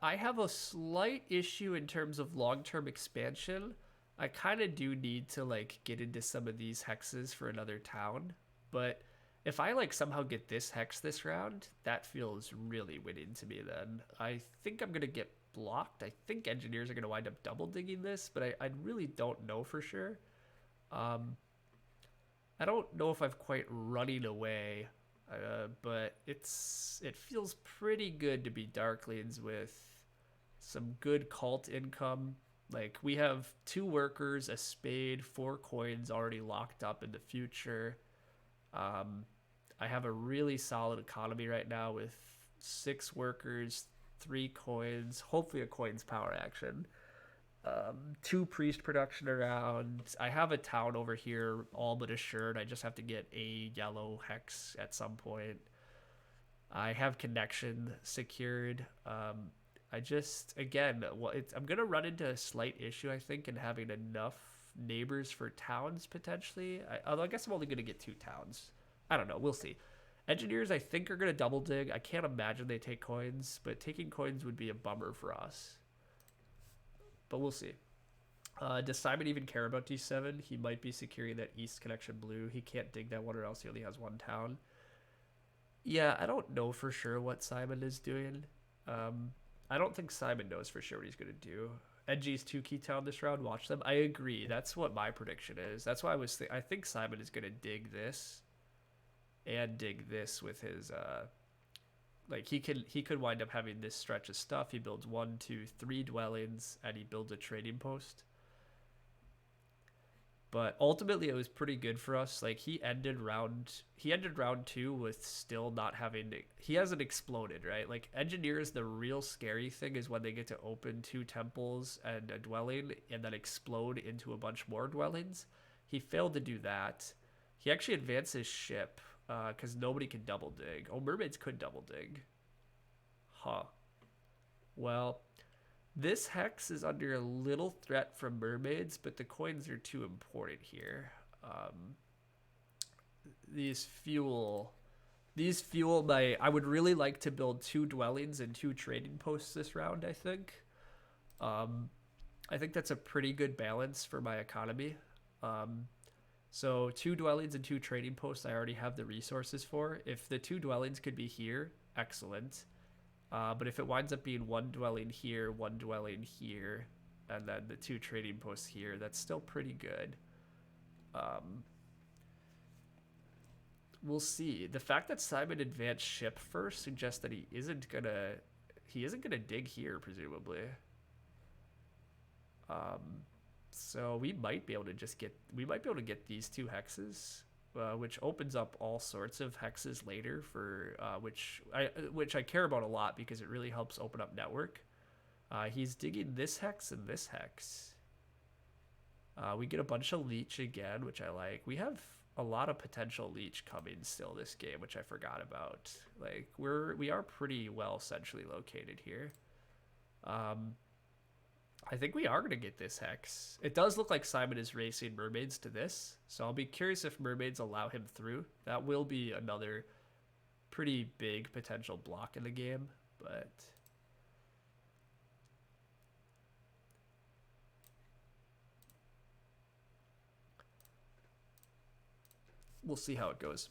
I have a slight issue in terms of long-term expansion. I kind of do need to like get into some of these hexes for another town, but if I like somehow get this hex this round, that feels really winning to me then. I think I'm gonna get blocked. I think engineers are gonna wind up double digging this, but I really don't know for sure. I don't know if I've quite running away, but it feels pretty good to be Darklings with some good cult income. Like we have 2 workers, a spade, 4 coins already locked up in the future. I have a really solid economy right now with 6 workers, 3 coins, hopefully a coins power action. 2 priest production around. I have a town over here all but assured. I just have to get a yellow hex at some point. I have connection secured. I just, again, I'm going to run into a slight issue, I think, in having enough neighbors for towns potentially. Although I guess I'm only going to get 2 towns. I don't know. We'll see. Engineers, I think, are going to double dig. I can't imagine they take coins, but taking coins would be a bummer for us. But we'll see. Does Simon even care about D7? He might be securing that east connection blue. He can't dig that one or else he only has 1 town. Yeah, I don't know for sure what Simon is doing. I don't think Simon knows for sure what he's going to do. NG's 2 key town this round. Watch them. I agree. That's what my prediction is. That's why I think Simon is going to dig this and dig this with his... Like he could wind up having this stretch of stuff. He builds 1, 2, 3 dwellings, and he builds a trading post. But ultimately, it was pretty good for us. Like he ended round 2 with still not having. He hasn't exploded, right? Like engineers, the real scary thing is when they get to open 2 temples and a dwelling, and then explode into a bunch more dwellings. He failed to do that. He actually advanced his ship. Because nobody can double dig. Oh, mermaids could double dig. Huh. Well, this hex is under a little threat from mermaids, but the coins are too important here. These fuel my... I would really like to build 2 dwellings and 2 trading posts this round, I think. I think that's a pretty good balance for my economy. So 2 dwellings and 2 trading posts I already have the resources for. If the 2 dwellings could be here, excellent. But if it winds up being 1 dwelling here, 1 dwelling here, and then the 2 trading posts here, that's still pretty good. We'll see. The fact that Simon advanced ship first suggests that he isn't gonna dig here, presumably. So we might be able to get these 2 hexes, which opens up all sorts of hexes later for which I care about a lot because it really helps open up network. He's digging this hex and this hex. We get a bunch of leech again, which I like. We have a lot of potential leech coming still this game, which I forgot about. Like we are pretty well centrally located here. Um, I think we are gonna get this hex. It does look like Simon is racing mermaids to this, so I'll be curious if mermaids allow him through. That will be another pretty big potential block in the game, but we'll see how it goes.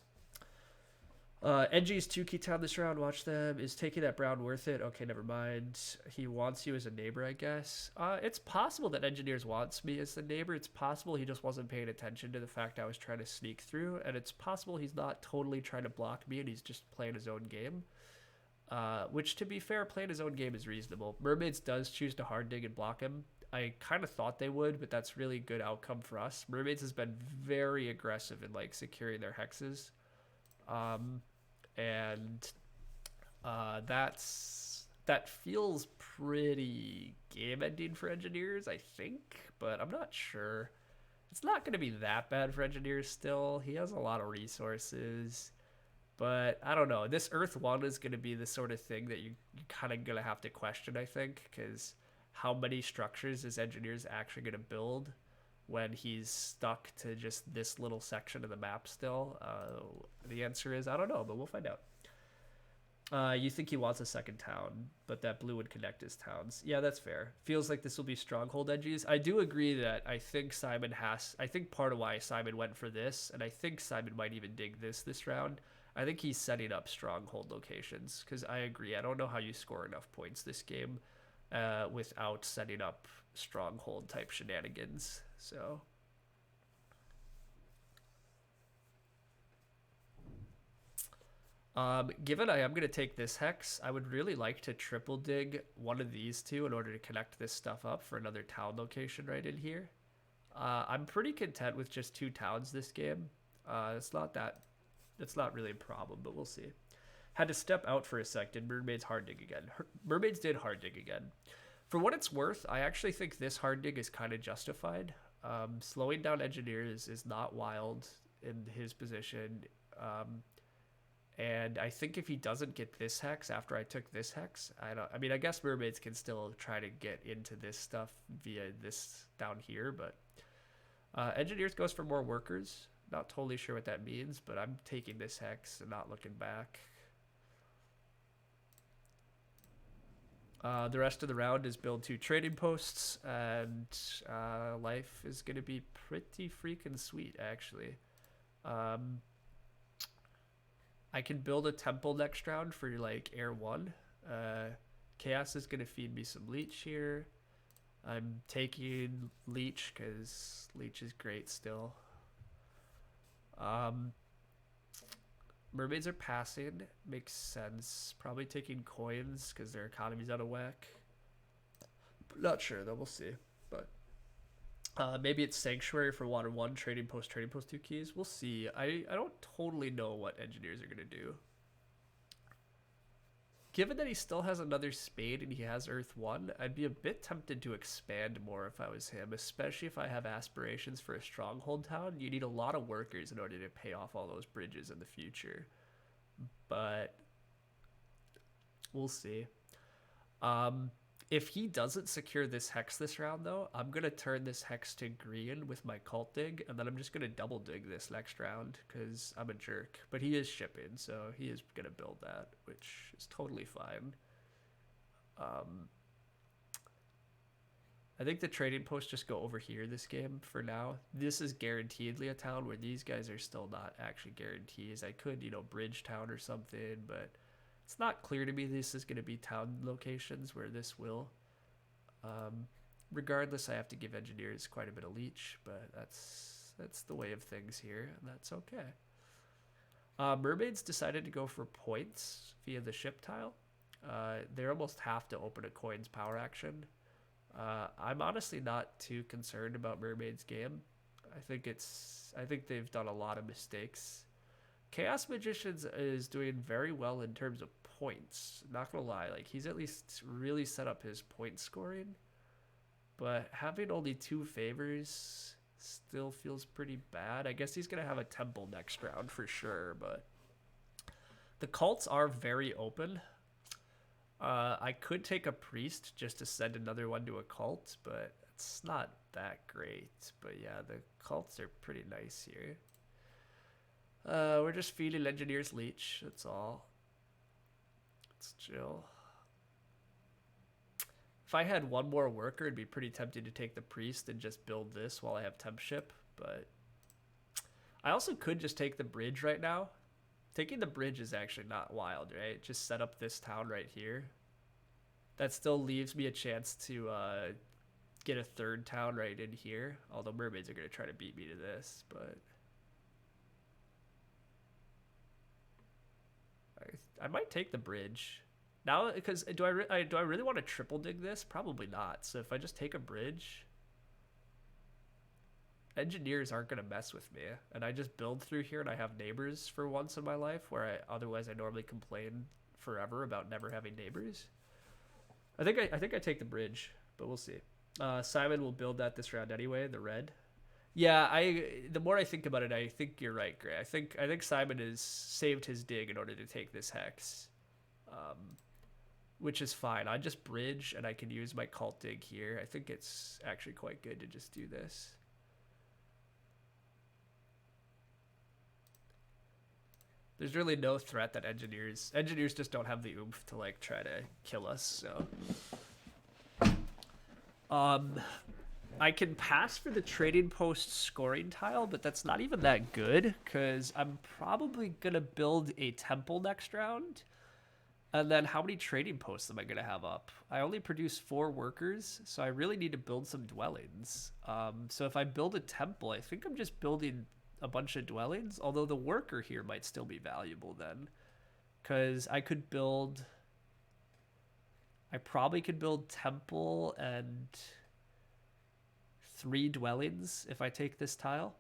NG's 2 key town this round. Watch them. Is taking that brown worth it? Okay, never mind. He wants you as a neighbor, I guess. It's possible that Engineers wants me as the neighbor. It's possible he just wasn't paying attention to the fact I was trying to sneak through, and it's possible he's not totally trying to block me and he's just playing his own game. Which, to be fair, playing his own game is reasonable. Mermaids does choose to hard dig and block him. I kind of thought they would, but that's really good outcome for us. Mermaids has been very aggressive in like securing their hexes. And that feels pretty game ending for Engineers, I think, but I'm not sure. It's not going to be that bad for Engineers still. He has a lot of resources, but I don't know. This Earth 1 is going to be the sort of thing that you're kind of going to have to question, I think, because how many structures is Engineers actually going to build when he's stuck to just this little section of the map still? The answer is I don't know, but we'll find out. You think he wants a second town, but that blue would connect his towns. Yeah, that's fair. Feels like this will be stronghold edges. I do agree that I think part of why Simon went for this, and I think Simon might even dig this round, I think he's setting up stronghold locations, because I agree. I don't know how you score enough points this game without setting up stronghold type shenanigans. So given I am going to take this hex, I would really like to triple dig one of these two in order to connect this stuff up for another town location right in here. I'm pretty content with just 2 towns this game. It's not really a problem, but we'll see. Had to step out for a sec. Did Mermaids hard dig again? Mermaids did hard dig again. For what it's worth, I actually think this hard dig is kind of justified. Slowing down Engineers is not wild in his position. And I think if he doesn't get this hex after I took this hex, I guess Mermaids can still try to get into this stuff via this down here, but Engineers goes for more workers. Not totally sure what that means, but I'm taking this hex and not looking back. The rest of the round is build 2 trading posts, and life is going to be pretty freaking sweet, actually. I can build a temple next round for like Air 1. Chaos is going to feed me some leech here. I'm taking leech because leech is great still. Mermaids are passing. Makes sense. Probably taking coins because their economy's out of whack. Not sure though. We'll see. But maybe it's Sanctuary for water 1, trading post 2 keys. We'll see. I don't totally know what Engineers are going to do. Given that he still has another spade and he has Earth 1, I'd be a bit tempted to expand more if I was him, especially if I have aspirations for a stronghold town. You need a lot of workers in order to pay off all those bridges in the future. But we'll see. If he doesn't secure this hex this round, though, I'm going to turn this hex to green with my cult dig, and then I'm just going to double dig this next round because I'm a jerk. But he is shipping, so he is going to build that, which is totally fine. I think the trading posts just go over here this game for now. This is guaranteedly a town where these guys are still not actually guarantees. I could, bridge town or something, but it's not clear to me this is going to be town locations where this will. Regardless, I have to give Engineers quite a bit of leech, but that's the way of things here, and that's okay. Mermaids decided to go for points via the ship tile. They almost have to open a coins power action. I'm honestly not too concerned about Mermaids' game. I think they've done a lot of mistakes. Chaos Magicians is doing very well in terms of points. Not gonna lie, like he's at least really set up his point scoring. But having only 2 favors still feels pretty bad. I guess he's going to have a temple next round for sure, but the cults are very open. I could take a priest just to send another one to a cult, but it's not that great. But yeah, the cults are pretty nice here. We're just feeding Engineer's Leech, that's all. Let's chill. If I had one more worker, it'd be pretty tempting to take the priest and just build this while I have temp ship, but I also could just take the bridge right now. Taking the bridge is actually not wild, right? Just set up this town right here. That still leaves me a chance to get a third town right in here, although mermaids are going to try to beat me to this, but I might take the bridge. Now, because do I really want to triple dig this? Probably not. So if I just take a bridge, engineers aren't going to mess with me. And I just build through here and I have neighbors for once in my life, where otherwise I normally complain forever about never having neighbors. I think I take the bridge, but we'll see. Simon will build that this round anyway, the red. Yeah, the more I think about it, I think you're right, Gray. I think Simon has saved his dig in order to take this hex. Which is fine. I just bridge and I can use my cult dig here. I think it's actually quite good to just do this. There's really no threat that engineers just don't have the oomph to like try to kill us, so I can pass for the trading post scoring tile, but that's not even that good because I'm probably gonna build a temple next round. And then how many trading posts am I going to have up? I only produce 4 workers, so I really need to build some dwellings. So if I build a temple, I think I'm just building a bunch of dwellings, although the worker here might still be valuable then. Because I probably could build temple and 3 dwellings if I take this tile.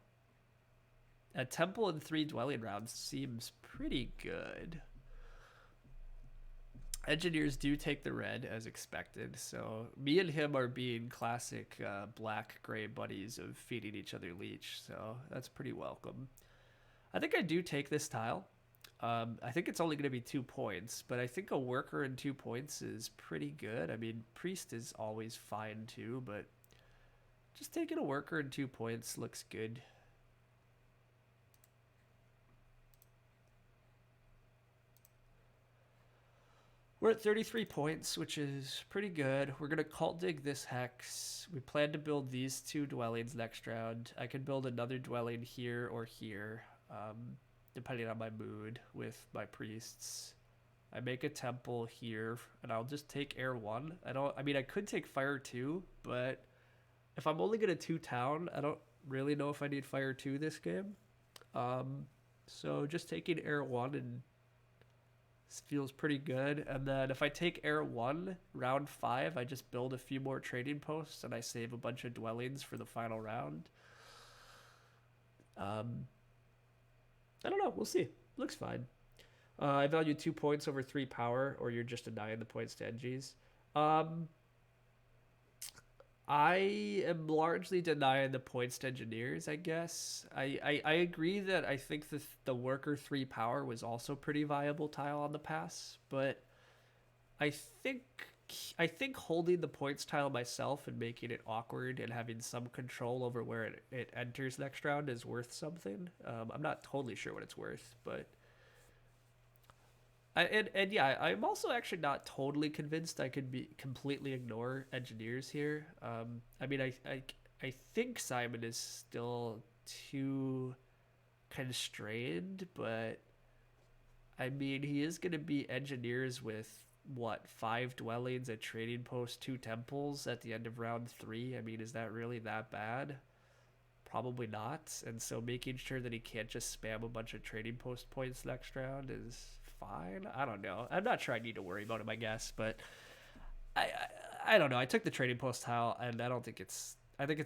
A temple and 3 dwelling rounds seems pretty good. Engineers do take the red as expected, so me and him are being classic black-gray buddies of feeding each other leech, so that's pretty welcome. I think I do take this tile. I think it's only going to be 2 points, but I think a worker and 2 points is pretty good. I mean, priest is always fine too, but just taking a worker and 2 points looks good. We're at 33 points, which is pretty good. We're going to cult dig this hex. We plan to build these 2 dwellings next round. I can build another dwelling here or here, depending on my mood with my priests. I make a temple here, and I'll just take air 1. I mean, I could take fire 2, but if I'm only going to 2-town, I don't really know if I need fire 2 this game. So just taking air 1 and feels pretty good. And then if I take air 1 round 5, I just build a few more trading posts and I save a bunch of dwellings for the final round. I don't know, we'll see. Looks fine. I value 2 points over 3 power, or you're just denying the points to NGs. I am largely denying the points to engineers, I guess. I agree that I think the worker 3 power was also pretty viable tile on the pass, but I think holding the points tile myself and making it awkward and having some control over where it enters next round is worth something. I'm not totally sure what it's worth, but yeah, I'm also actually not totally convinced I could completely ignore engineers here. I mean, I think Simon is still too constrained, but I mean, he is going to be engineers with what, 5 dwellings, a trading post, 2 temples at the end of round 3. I mean, is that really that bad? Probably not. And so making sure that he can't just spam a bunch of trading post points next round is fine. I don't know. I'm not sure I need to worry about him, I guess, but I don't know. I took the trading post tile, and I think it's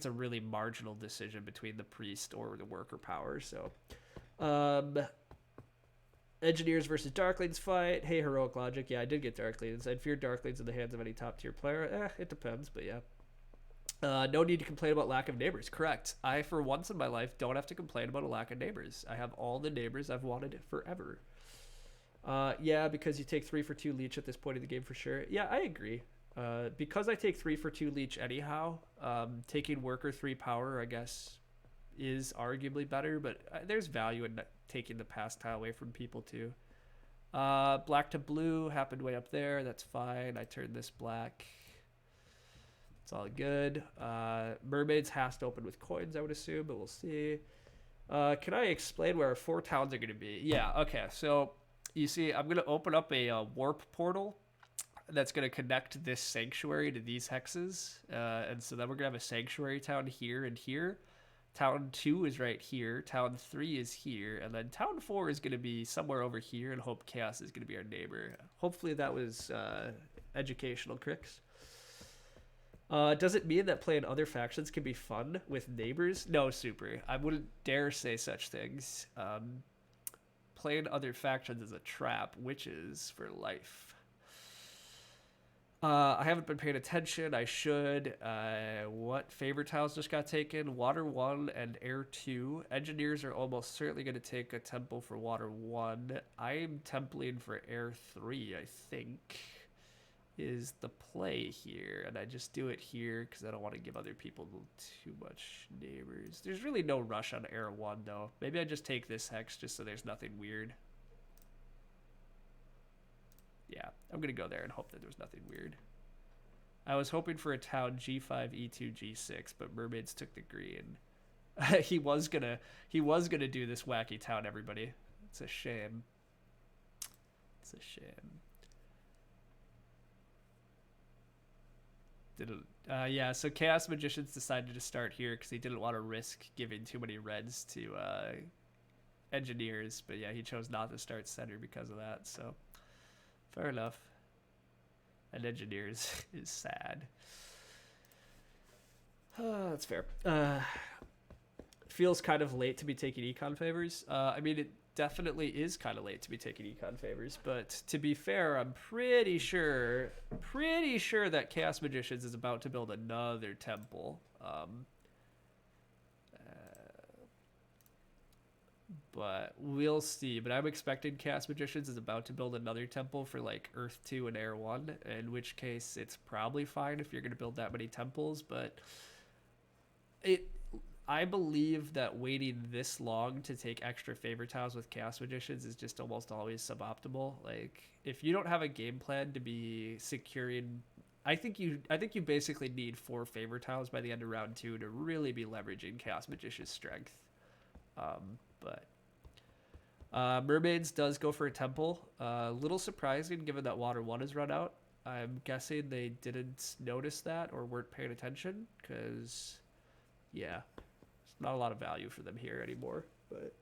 a really marginal decision between the priest or the worker power. So engineers versus Darklings fight. Hey, heroic logic. Yeah, I did get Darklings. I'd fear Darklings in the hands of any top tier player. It depends, but yeah. No need to complain about lack of neighbors. Correct. I, for once in my life, don't have to complain about a lack of neighbors. I have all the neighbors I've wanted forever. Yeah, because you take 3 for 2 leech at this point of the game for sure. Yeah, I agree. Because I take 3 for 2 leech anyhow, taking worker 3 power, I guess, is arguably better, but there's value in taking the pass tile away from people too. Black to blue happened way up there. That's fine. I turned this black. It's all good. Mermaids has to open with coins, I would assume, but we'll see. Can I explain where our 4 towns are going to be? Yeah, okay. So you see, I'm going to open up a warp portal that's going to connect this sanctuary to these hexes. And so then we're going to have a sanctuary town here and here. Town 2 is right here. Town 3 is here. And then Town 4 is going to be somewhere over here. And Hope Chaos is going to be our neighbor. Hopefully that was educational, Crix. Does it mean that playing other factions can be fun with neighbors? No, Super. I wouldn't dare say such things. Playing other factions is a trap. Witches for life. I haven't been paying attention. I should. What favor tiles just got taken? Water 1 and Air 2. Engineers are almost certainly going to take a temple for Water 1. I'm templing for Air 3, I think, is the play here. And I just do it here because I don't want to give other people too much neighbors. There's really no rush on Air 1, though. Maybe I just take this hex just so there's nothing weird. Yeah, I'm going to go there and hope that there's nothing weird. I was hoping for a town G5, E2, G6, but Mermaids took the green. he was gonna do this wacky town, everybody. It's a shame. It's a shame. Yeah, so Chaos Magicians decided to start here because he didn't want to risk giving too many reds to Engineers. But yeah, he chose not to start center because of that, so... Fair enough. And Engineers is sad. That's fair. Feels kind of late to be taking econ favors. I mean, it definitely is kind of late to be taking econ favors, but to be fair, I'm pretty sure that Chaos Magicians is about to build another temple. But we'll see. But I'm expecting Chaos Magicians is about to build another temple for like Earth 2 and Air 1, in which case it's probably fine if you're going to build that many temples. But I believe that waiting this long to take extra favor tiles with Chaos Magicians is just almost always suboptimal. Like, if you don't have a game plan to be securing... I think you basically need 4 favor tiles by the end of round 2 to really be leveraging Chaos Magician's strength. But... Mermaids does go for a temple. A little surprising given that Water 1 is run out. I'm guessing they didn't notice that or weren't paying attention because, yeah, there's not a lot of value for them here anymore. But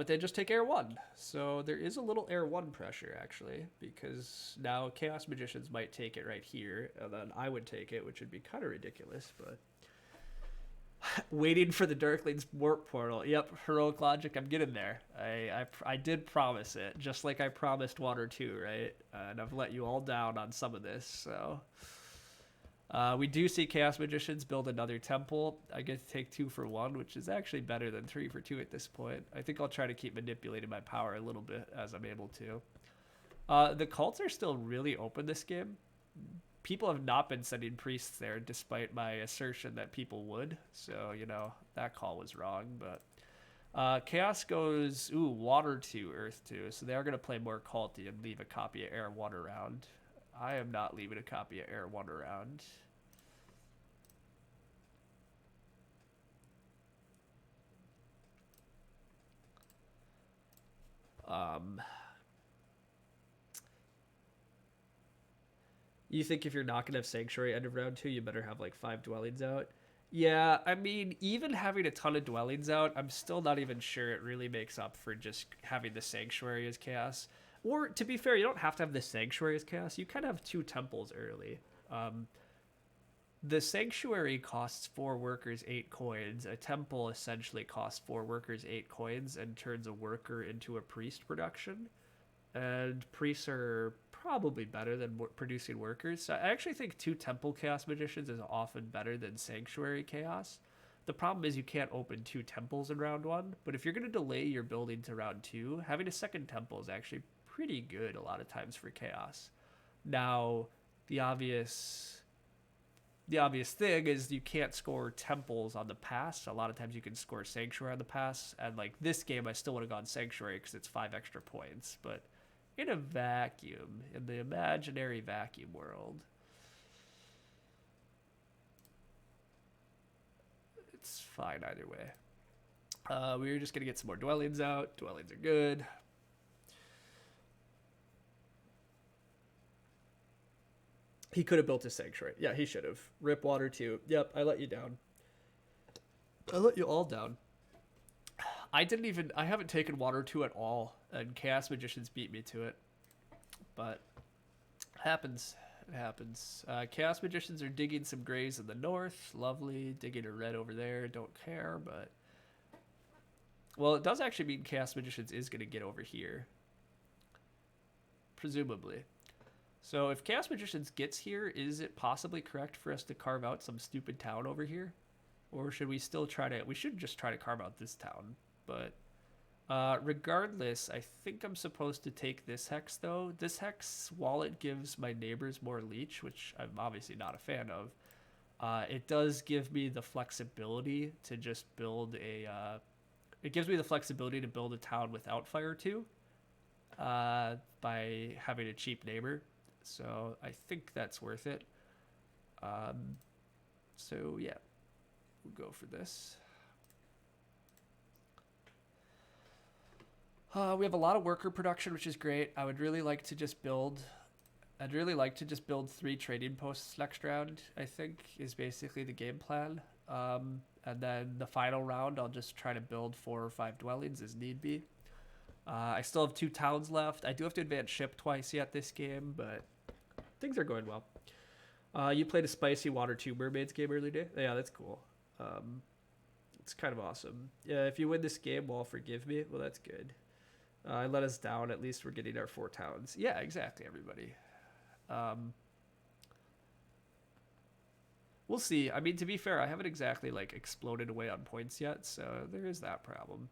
they just take Air 1. So there is a little Air 1 pressure, actually, because now Chaos Magicians might take it right here, and then I would take it, which would be kind of ridiculous, but... Waiting for the Darklings warp portal. Yep, heroic logic. I'm getting there. I did promise it, just like I promised Water 2, right? And I've let you all down on some of this. So we do see Chaos Magicians build another temple. I get to take 2 for 1, which is actually better than 3 for 2 at this point. I think I'll try to keep manipulating my power a little bit as I'm able to. The cults are still really open this game. People have not been sending priests there despite my assertion that people would. So, you know, that call was wrong. But Chaos goes, Water 2, Earth 2. So they are going to play more culty and leave a copy of Air 1 around. I am not leaving a copy of Air 1 around. You think if you're not going to have Sanctuary end of round 2, you better have like 5 dwellings out? Yeah, I mean, even having a ton of dwellings out, I'm still not even sure it really makes up for just having the Sanctuary as Chaos. Or, to be fair, you don't have to have the Sanctuary as Chaos. You can have 2 temples early. The Sanctuary costs 4 workers 8 coins. A temple essentially costs 4 workers 8 coins and turns a worker into a priest production. And priests are probably better than producing workers. So I actually think 2 Temple Chaos Magicians is often better than Sanctuary Chaos. The problem is you can't open 2 temples in round 1, but if you're going to delay your building to round 2, having a second temple is actually pretty good a lot of times for Chaos. Now, the obvious thing is you can't score temples on the pass. A lot of times you can score Sanctuary on the pass, and like this game I still would have gone Sanctuary because it's 5 extra points, but in a vacuum, in the imaginary vacuum world, it's fine either way. We were just going to get some more dwellings out. Dwellings are good. He could have built a sanctuary. Yeah, he should have. Rip water too. Yep, I let you down. I let you all down. I haven't taken water 2 at all, and Chaos Magicians beat me to it. But it happens. It happens. Chaos Magicians are digging some grays in the north. Lovely. Digging a red over there. Don't care, but... Well, it does actually mean Chaos Magicians is going to get over here. Presumably. So if Chaos Magicians gets here, is it possibly correct for us to carve out some stupid town over here? Or should we still try to... We should just try to carve out this town. But regardless, I think I'm supposed to take this hex, though. This hex, while it gives my neighbors more leech, which I'm obviously not a fan of, it does give me the flexibility to just build a... it gives me the flexibility to build a town without Fire 2 by having a cheap neighbor. So I think that's worth it. So yeah, we'll go for this. We have a lot of worker production, which is great. I would really like to just build... I'd really like to just build 3 trading posts next round, I think, is basically the game plan. And then the final round, I'll just try to build 4 or 5 dwellings as need be. I still have 2 towns left. I do have to advance ship twice yet this game, but things are going well. You played a spicy Water 2 Mermaids game earlier today? Yeah, that's cool. It's kind of awesome. Yeah, if you win this game, well, forgive me. Well, that's good. Let us down. At least we're getting our 4 towns. Yeah, exactly, everybody. We'll see. I mean, to be fair, I haven't exactly like exploded away on points yet, so there is that problem.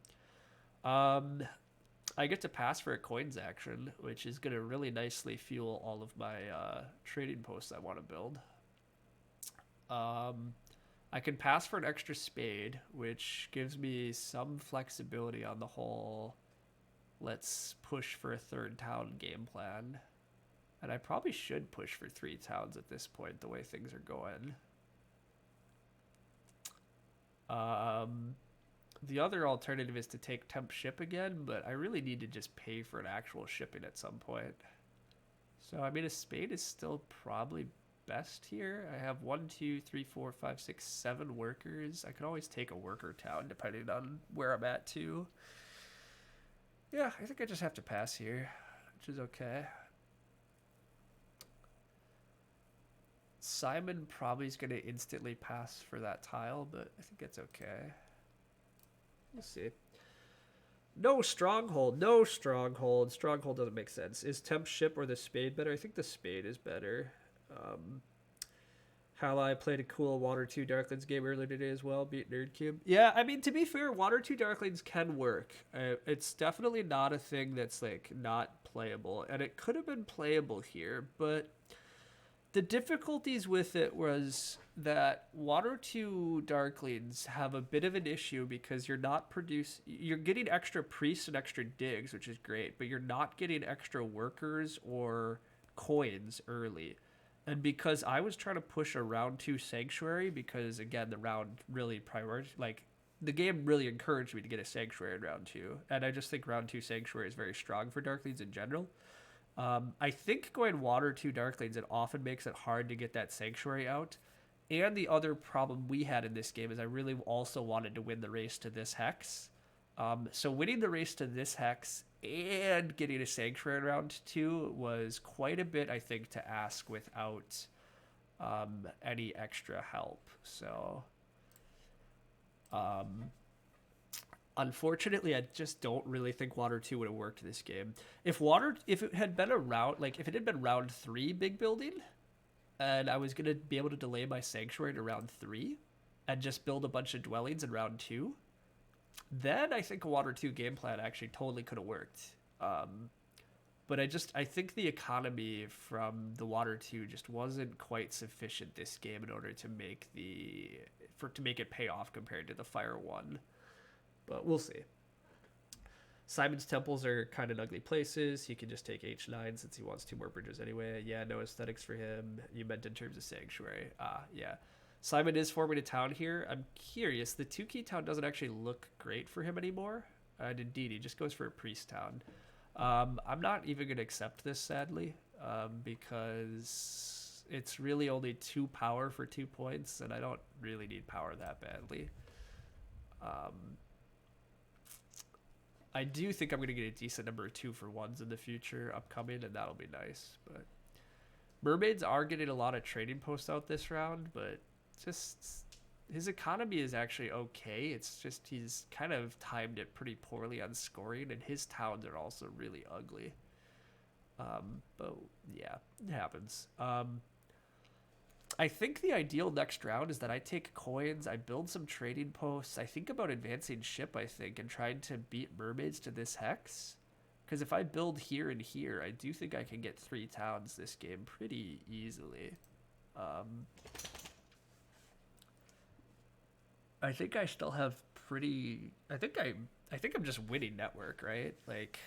I get to pass for a coins action, which is going to really nicely fuel all of my trading posts I want to build. I can pass for an extra spade, which gives me some flexibility on the whole let's push for a 3rd town game plan. And I probably should push for 3 towns at this point, the way things are going. The other alternative is to take temp ship again, but I really need to just pay for an actual shipping at some point. So, I mean, a spade is still probably best here. I have 1, 2, 3, 4, 5, 6, 7 workers. I could always take a worker town depending on where I'm at too. Yeah, I think I just have to pass here, which is okay. Simon probably is going to instantly pass for that tile, but I think it's okay. We'll see. No stronghold. No stronghold. Stronghold doesn't make sense. Is temp ship or the spade better? I think the spade is better. Hal, played a cool Water 2 Darklings game earlier today as well. Beat NerdCube. Yeah, I mean, to be fair, Water 2 Darklings can work. It's definitely not a thing that's like not playable. And it could have been playable here, but... The difficulties with it was that Water 2 Darklings have a bit of an issue because you're getting extra priests and extra digs, which is great, but you're not getting extra workers or coins early. And because I was trying to push a round 2 sanctuary, because again, the round really the game really encouraged me to get a sanctuary in round 2. And I just think round 2 sanctuary is very strong for Darklings in general. I think going Water 2 Darklings, it often makes it hard to get that sanctuary out. And the other problem we had in this game is I really also wanted to win the race to this hex. So winning the race to this hex and getting a sanctuary in round 2 was quite a bit, I think, to ask without any extra help. So Unfortunately, I just don't really think Water 2 would have worked this game. If it had been a round, like if it had been round 3 big building, and I was gonna be able to delay my Sanctuary to round 3, and just build a bunch of dwellings in round 2, then I think a Water 2 game plan actually totally could have worked. But I think the economy from the Water 2 just wasn't quite sufficient this game in order to make it pay off compared to the Fire 1. But we'll see. Simon's temples are kind of ugly places. He can just take H9 since he wants 2 more bridges anyway. Yeah, no aesthetics for him. You meant in terms of Sanctuary. Yeah. Simon is forming a town here. I'm curious. The 2-key town doesn't actually look great for him anymore. And indeed, he just goes for a priest town. I'm not even going to accept this, sadly, because it's really only 2 power for 2 points, and I don't really need power that badly. I do think I'm going to get a decent number of 2-for-1s in the future upcoming, and that'll be nice. But mermaids are getting a lot of trading posts out this round, but just his economy is actually okay. It's just he's kind of timed it pretty poorly on scoring, and his towns are also really ugly. But yeah, it happens. I think the ideal next round is that I take coins, I build some trading posts, I think about advancing ship, and trying to beat mermaids to this hex. Because if I build here and here, I do think I can get 3 towns this game pretty easily. I think I still have pretty... I think I'm just winning network, right? Like...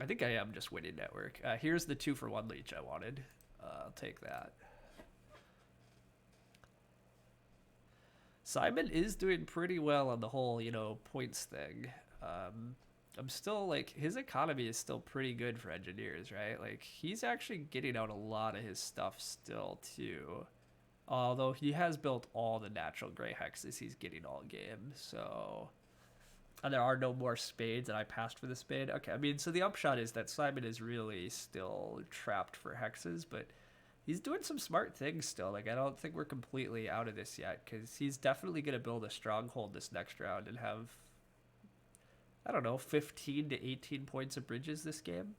I think I am just winning network. Here's the 2-for-1 leech I wanted. I'll take that. Simon is doing pretty well on the whole, points thing. I'm still, his economy is still pretty good for engineers, right? Like, he's actually getting out a lot of his stuff still, too. Although he has built all the natural gray hexes he's getting all game, so... And there are no more spades, and I passed for the spade. Okay, I mean, so the upshot is that Simon is really still trapped for hexes, but he's doing some smart things still. Like, I don't think we're completely out of this yet, because he's definitely going to build a stronghold this next round and have, I don't know, 15 to 18 points of bridges this game.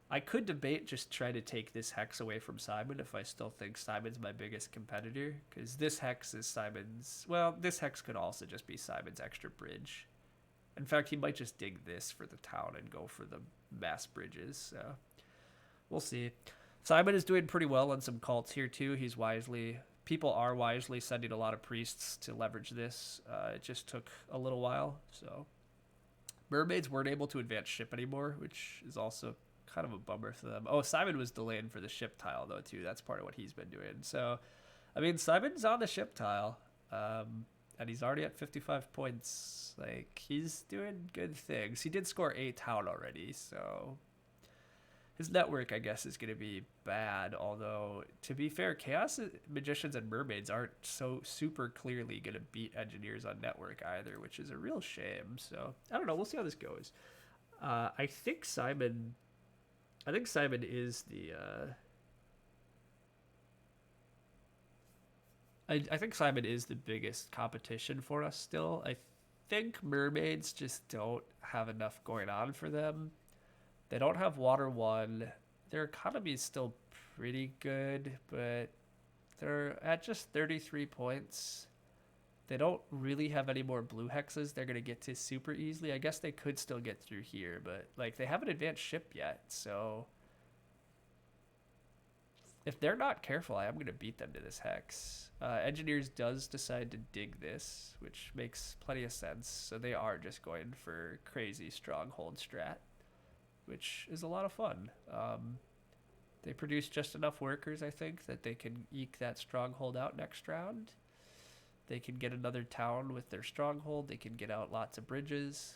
I could debate just trying to take this hex away from Simon if I still think Simon's my biggest competitor, because this hex is Simon's... Well, this hex could also just be Simon's extra bridge. In fact, he might just dig this for the town and go for the mass bridges. So we'll see. Simon is doing pretty well on some cults here too. People are wisely sending a lot of priests to leverage this. It just took a little while. So mermaids weren't able to advance ship anymore, which is also kind of a bummer for them. Oh, Simon was delaying for the ship tile though too. That's part of what he's been doing. So, I mean, Simon's on the ship tile. And he's already at 55 points. Like, he's doing good things. He did score a town already, so... His network, I guess, is going to be bad. Although, to be fair, Chaos Magicians and Mermaids aren't so super clearly going to beat Engineers on network either, which is a real shame. So, I don't know. We'll see how this goes. I think Simon is the... I think Simon is the biggest competition for us still. I think Mermaids just don't have enough going on for them. They don't have Water 1. Their economy is still pretty good, but they're at just 33 points. They don't really have any more blue hexes they're going to get to super easily. I guess they could still get through here, but they haven't advanced ship yet, so... If they're not careful, I am going to beat them to this hex. Engineers does decide to dig this, which makes plenty of sense. So they are just going for crazy stronghold strat, which is a lot of fun. They produce just enough workers, I think, that they can eke that stronghold out next round. They can get another town with their stronghold. They can get out lots of bridges.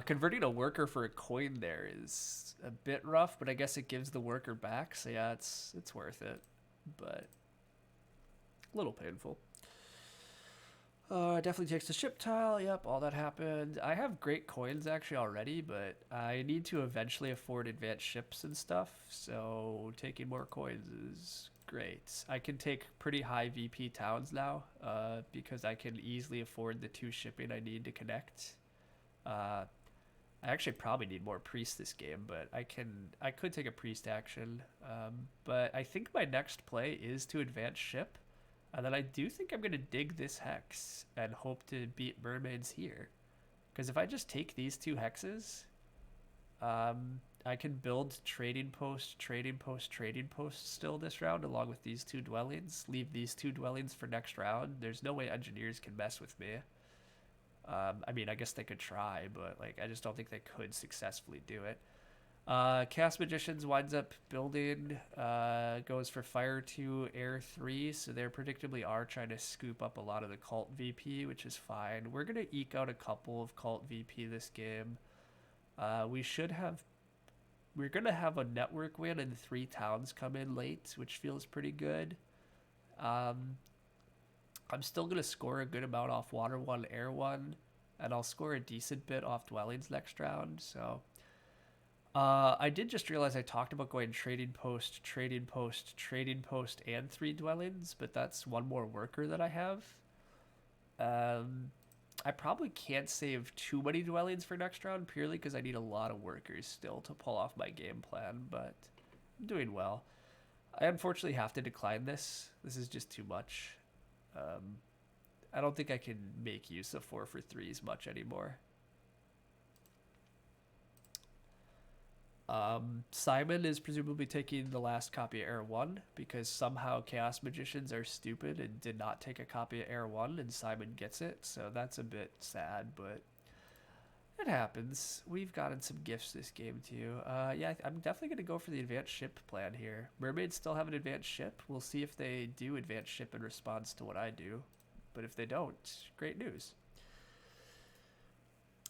Converting a worker for a coin there is a bit rough, but I guess it gives the worker back. So yeah, it's worth it, but a little painful. Definitely takes the ship tile. Yep, all that happened. I have great coins actually already, but I need to eventually afford advanced ships and stuff. So taking more coins is Great. I can take pretty high VP towns now because I can easily afford the 2 shipping I need to connect. I actually probably need more priests this game, but I could take a priest action. But I think my next play is to advance ship, and then I do think I'm gonna dig this hex and hope to beat mermaids here. Because if I just take these 2 hexes, I can build trading post, trading post, trading post still this round along with these 2 dwellings. Leave these 2 dwellings for next round. There's no way engineers can mess with me. I mean, I guess they could try, but like I just don't think they could successfully do it. Chaos Magicians winds up building, goes for Fire 2, Air 3, so they predictably are trying to scoop up a lot of the Cult VP, which is fine. We're going to eke out a couple of Cult VP this game. We're going to have a network win and 3 towns come in late, which feels pretty good. I'm still going to score a good amount off Water 1, Air 1, and I'll score a decent bit off Dwellings next round, so... I did just realize I talked about going trading post, trading post, trading post, and 3 dwellings, but that's 1 more worker that I have. I probably can't save too many dwellings for next round, purely because I need a lot of workers still to pull off my game plan, but I'm doing well. I unfortunately have to decline this. This is just too much. I don't think I can make use of 4 for 3s much anymore. Simon is presumably taking the last copy of Air 1 because somehow Chaos Magicians are stupid and did not take a copy of Air 1 and Simon gets it, so that's a bit sad, but it happens. We've gotten some gifts this game too. Yeah, I'm definitely going to go for the advanced ship plan here. Mermaids still have an advanced ship. We'll see if they do advanced ship in response to what I do, but if they don't, great news.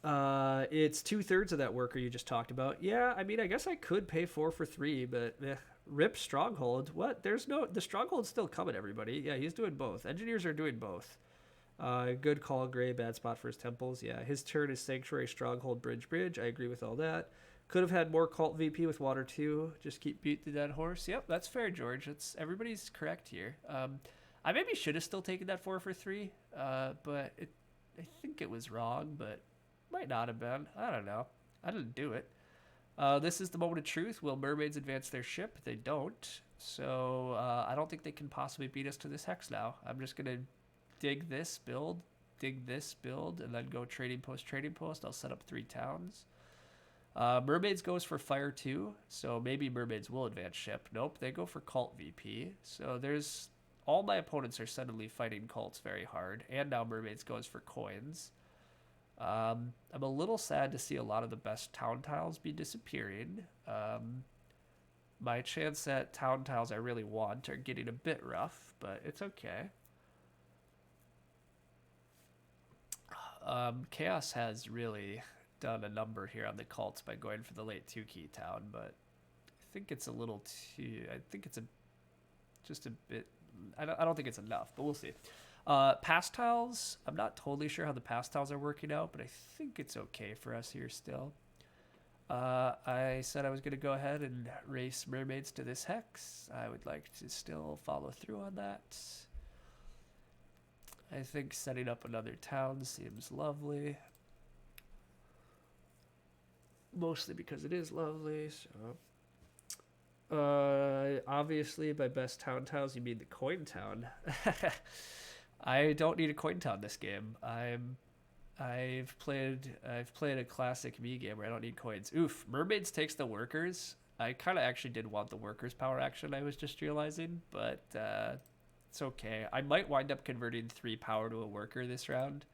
It's 2/3 of that worker you just talked about. Yeah, I mean, I guess I could pay 4 for 3, but rip Stronghold. What? The Stronghold's still coming, everybody. Yeah, he's doing both. Engineers are doing both. Good call, Gray. Bad spot for his temples. Yeah, his turn is Sanctuary, Stronghold, Bridge. I agree with all that. Could have had more Cult VP with Water 2. Just keep beat the dead horse. Yep, that's fair, George. Everybody's correct here. I maybe should have still taken that 4 for 3, but I think it was wrong, but... might not have been. I don't know. I didn't do it. This is the moment of truth. Will mermaids advance their ship? They don't. So I don't think they can possibly beat us to this hex now. I'm just going to dig this build, and then go trading post. I'll set up 3 towns. Mermaids goes for Fire 2, so maybe mermaids will advance ship. Nope, they go for Cult VP. So there's... all my opponents are suddenly fighting cults very hard, and now mermaids goes for coins. I'm a little sad to see a lot of the best town tiles be disappearing. My chance at town tiles I really want are getting a bit rough, but it's okay. Chaos has really done a number here on the cults by going for the late 2-key town, but I think it's a little too... I think it's just a bit... I don't think it's enough, but we'll see. Pass tiles, I'm not totally sure how the pass tiles are working out, but I think it's okay for us here still. I said I was going to go ahead and race mermaids to this hex. I would like to still follow through on that. I think setting up another town seems lovely. Mostly because it is lovely, so... obviously by best town tiles you mean the coin town. I don't need a coin town this game. I've played a classic me game where I don't need coins. Oof, mermaids takes the workers. I kind of actually did want the workers power action, I was just realizing, but it's okay. I might wind up converting 3 power to a worker this round,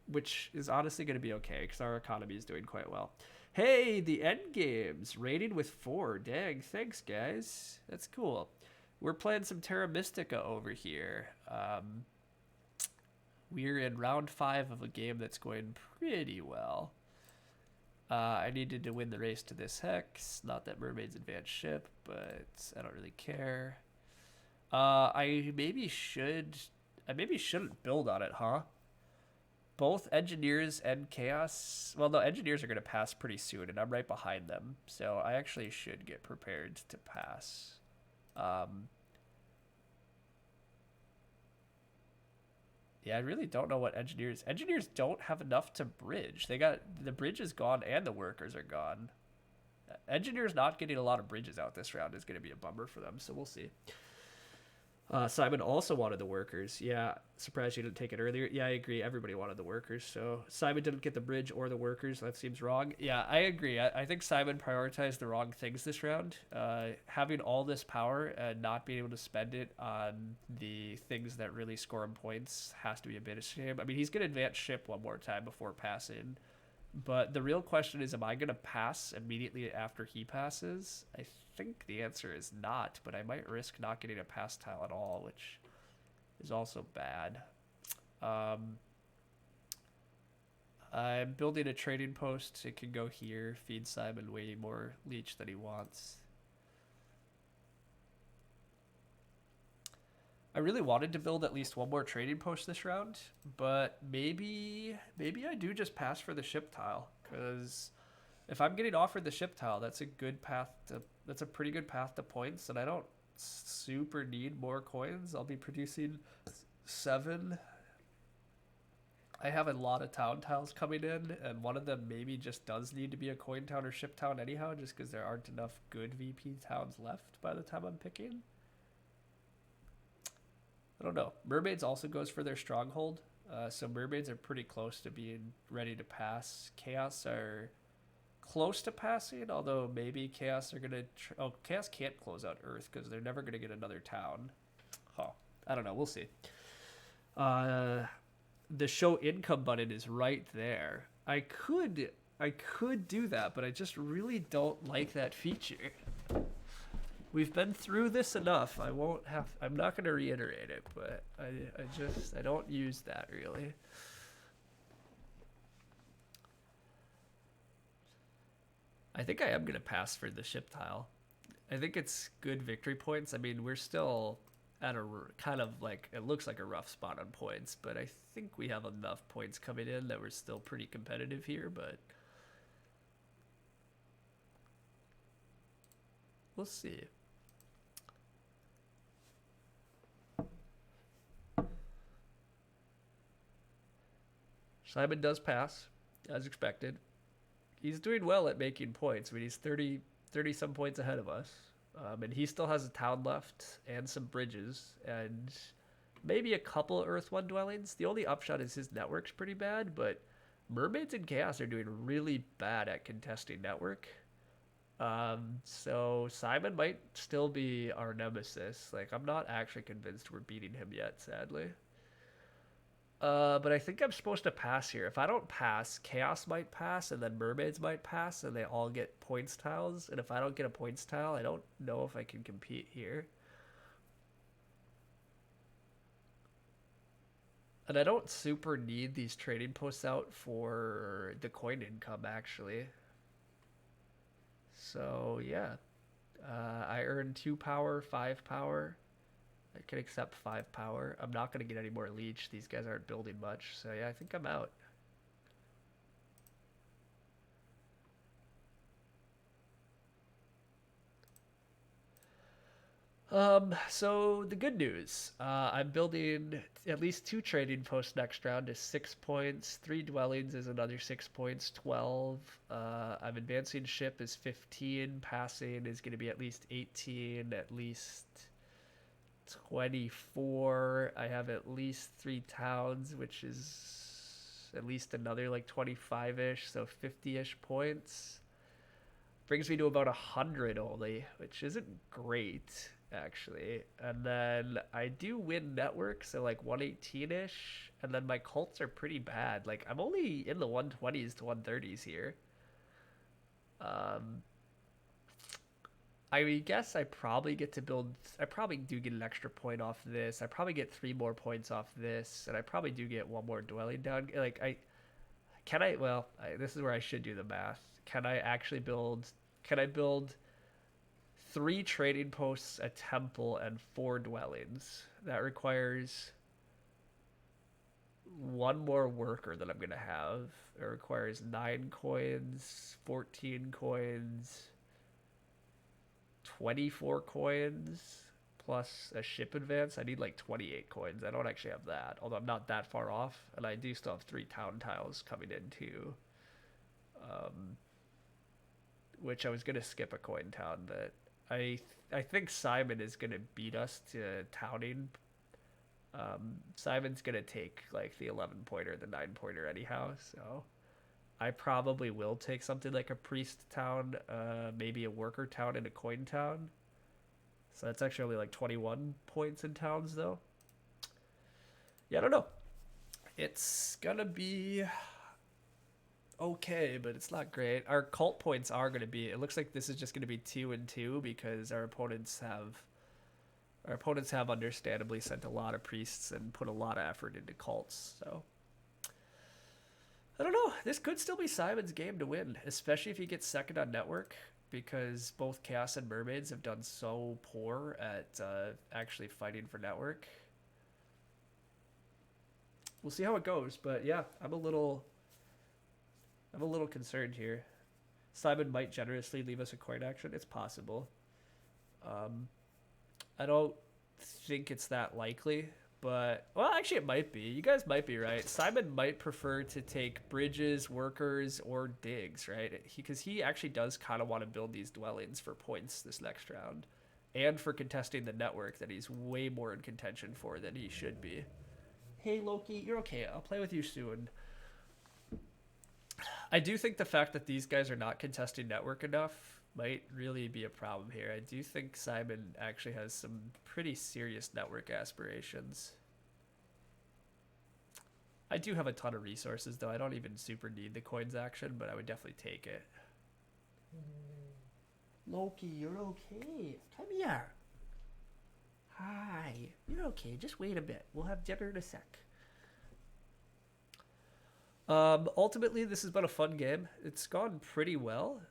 which is honestly going to be okay because our economy is doing quite well. Hey, the end games rated with 4. Dang, thanks guys. That's cool. We're playing some Terra Mystica over here. We're in round 5 of a game that's going pretty well. I needed to win the race to this hex. Not that mermaids advance ship, but I don't really care. I maybe shouldn't build on it, huh? Both engineers and chaos. Well, no, engineers are going to pass pretty soon, and I'm right behind them. So I actually should get prepared to pass. Um, yeah, I really don't know what engineers. Engineers don't have enough to bridge. They got the bridge is gone and the workers are gone. Engineers not getting a lot of bridges out this round is going to be a bummer for them. So we'll see. Simon also wanted the workers. Yeah, surprised you didn't take it earlier. Yeah, I agree. Everybody wanted the workers. So Simon didn't get the bridge or the workers. That seems wrong. Yeah, I agree. I think Simon prioritized the wrong things this round. Having all this power and not being able to spend it on the things that really score him points has to be a bit of shame. I mean, he's going to advance ship one more time before passing. But the real question is, am I going to pass immediately after he passes? I think the answer is not, but I might risk not getting a pass tile at all, which is also bad. I'm building a trading post. It can go here, feed Simon way more leech than he wants. I really wanted to build at least one more trading post this round, but maybe I do just pass for the ship tile, because if I'm getting offered the ship tile, that's a good path to that's a pretty good path to points, and I don't super need more coins. I'll be producing 7. I have a lot of town tiles coming in, and one of them maybe just does need to be a coin town or ship town anyhow, just because there aren't enough good VP towns left by the time I'm picking. I don't know. Mermaids also goes for their stronghold, so mermaids are pretty close to being ready to pass. Chaos are close to passing, although maybe Chaos are gonna. Chaos can't close out Earth because they're never gonna get another town. Huh. I don't know. We'll see. The show income button is right there. I could do that, but I just really don't like that feature. We've been through this enough. I'm not going to reiterate it, but I don't use that really. I think I am going to pass for the ship tile. I think it's good victory points. I mean, we're still at a kind of like, it looks like a rough spot on points, but I think we have enough points coming in that we're still pretty competitive here, but we'll see. Simon does pass, as expected. He's doing well at making points. I mean, he's 30 some points ahead of us. And he still has a town left and some bridges and maybe a couple of Earth 1 dwellings. The only upshot is his network's pretty bad, but Mermaids and Chaos are doing really bad at contesting network. So Simon might still be our nemesis. Like, I'm not actually convinced we're beating him yet, sadly. But I think I'm supposed to pass here. If I don't pass, Chaos might pass, and then Mermaids might pass, and they all get points tiles. And if I don't get a points tile, I don't know if I can compete here. And I don't super need these trading posts out for the coin income, actually. So, yeah. I earn 2 power, 5 power. I can accept 5 power. I'm not going to get any more leech. These guys aren't building much. So yeah, I think I'm out. So the good news, I'm building at least 2 trading posts next round is 6 points. 3 dwellings is another 6 points, 12. I'm advancing ship is 15. Passing is going to be at least 18, at least 24. I have at least 3 towns, which is at least another like 25-ish, so 50-ish points. Brings me to about 100 only, which isn't great, actually. And then I do win network, so like 118-ish, and then my cults are pretty bad. Like, I'm only in the 120s to 130s here. I guess I probably get to build. I probably do get an extra point off this. I probably get 3 more points off this, and I probably do get 1 more dwelling down. Like, can I? Well, this is where I should do the math. Can I actually build? Can I build 3 trading posts, a temple, and 4 dwellings? That requires 1 more worker that I'm gonna have. It requires 9 coins, 14 coins. 24 coins. plus a ship advance. I need like 28 coins. I don't actually have that, although I'm not that far off, and I do still have 3 town tiles coming in too. Which I was gonna skip a coin town, but I think Simon is gonna beat us to towning. Simon's gonna take like the 11 pointer, the 9 pointer anyhow, so I probably will take something like a priest town, maybe a worker town and a coin town. So that's actually only like 21 points in towns though. Yeah, I don't know. It's gonna be okay, but it's not great. Our cult points are gonna be. It looks like this is just gonna be 2 and 2 because our opponents have understandably sent a lot of priests and put a lot of effort into cults. So I don't know. This could still be Simon's game to win, especially if he gets second on network, because both Chaos and Mermaids have done so poor at actually fighting for network. We'll see how it goes, but yeah, I'm a little concerned here. Simon might generously leave us a coin action. It's possible. I don't think it's that likely, but well, actually, it might be. You guys might be right. Simon might prefer to take bridges, workers, or digs, right? Because he actually does kind of want to build these dwellings for points this next round, and for contesting the network that he's way more in contention for than he should be. Hey Loki, you're okay. I'll play with you soon. I do think the fact that these guys are not contesting network enough might really be a problem here. I do think Simon actually has some pretty serious network aspirations. I do have a ton of resources, though. I don't even super need the coins action, but I would definitely take it. Loki, you're okay. Come here. Hi. You're okay. Just wait a bit. We'll have dinner in a sec. Ultimately, this has been a fun game. It's gone pretty well.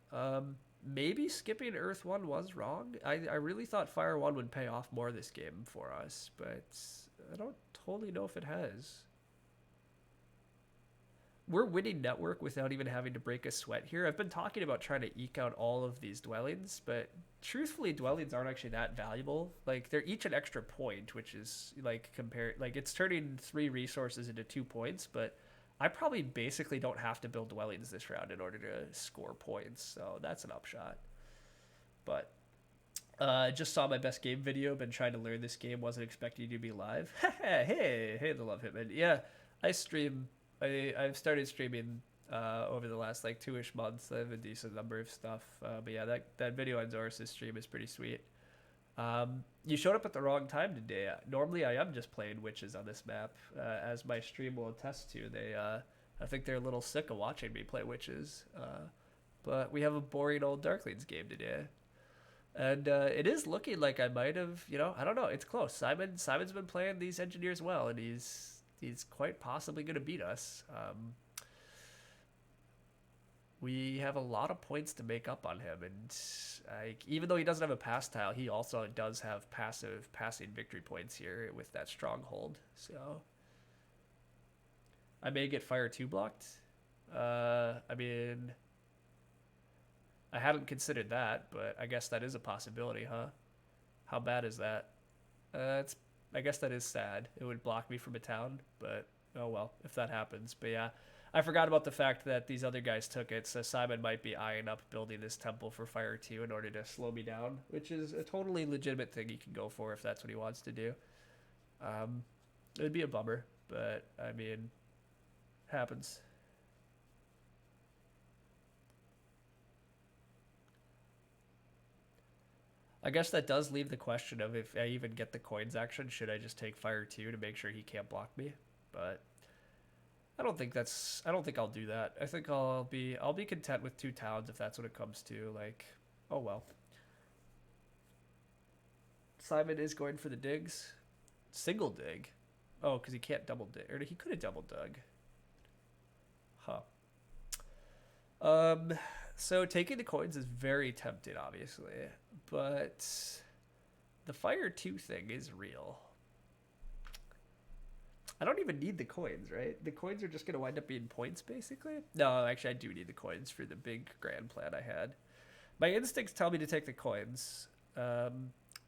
Maybe skipping Earth 1 was wrong. I really thought Fire 1 would pay off more this game for us, but I don't totally know if it has. We're winning network without even having to break a sweat here. I've been talking about trying to eke out all of these dwellings, but truthfully, dwellings aren't actually that valuable. Like, they're each an extra point, which is, like, it's turning 3 resources into 2 points, but I probably basically don't have to build dwellings this round in order to score points, so that's an upshot. But just saw my best game video. Been trying to learn this game. Wasn't expecting to be live. hey, the Love Hitman. Yeah, I stream. I've started streaming over the last like 2-ish months. I have a decent number of stuff. But yeah, that video on Zorus' stream is pretty sweet. You showed up at the wrong time today. Normally I am just playing witches on this map, as my stream will attest to. I think they're a little sick of watching me play witches. But we have a boring old Darklings game today. And it is looking like I might have, I don't know. It's close. Simon's been playing these engineers well, and he's quite possibly going to beat us. We have a lot of points to make up on him, and even though he doesn't have a pass tile, he also does have passing victory points here with that stronghold. So I may get Fire 2 blocked. I mean, I hadn't considered that, but I guess that is a possibility, huh? How bad is that? I guess that is sad. It would block me from a town, but oh well, if that happens. But yeah, I forgot about the fact that these other guys took it, so Simon might be eyeing up building this temple for Fire 2 in order to slow me down, which is a totally legitimate thing he can go for if that's what he wants to do. It would be a bummer, but I mean, happens. I guess that does leave the question of if I even get the coins action, should I just take Fire 2 to make sure he can't block me? But I don't think I'll do that. I think I'll be content with 2 towns if that's what it comes to. Like, oh well. Simon is going for the digs. Single dig. Oh, because he can't double dig. Or he could have double dug. Huh. So taking the coins is very tempting, obviously. But the Fire 2 thing is real. I don't even need the coins, right? The coins are just going to wind up being points, basically. No, actually, I do need the coins for the big grand plan I had. My instincts tell me to take the coins.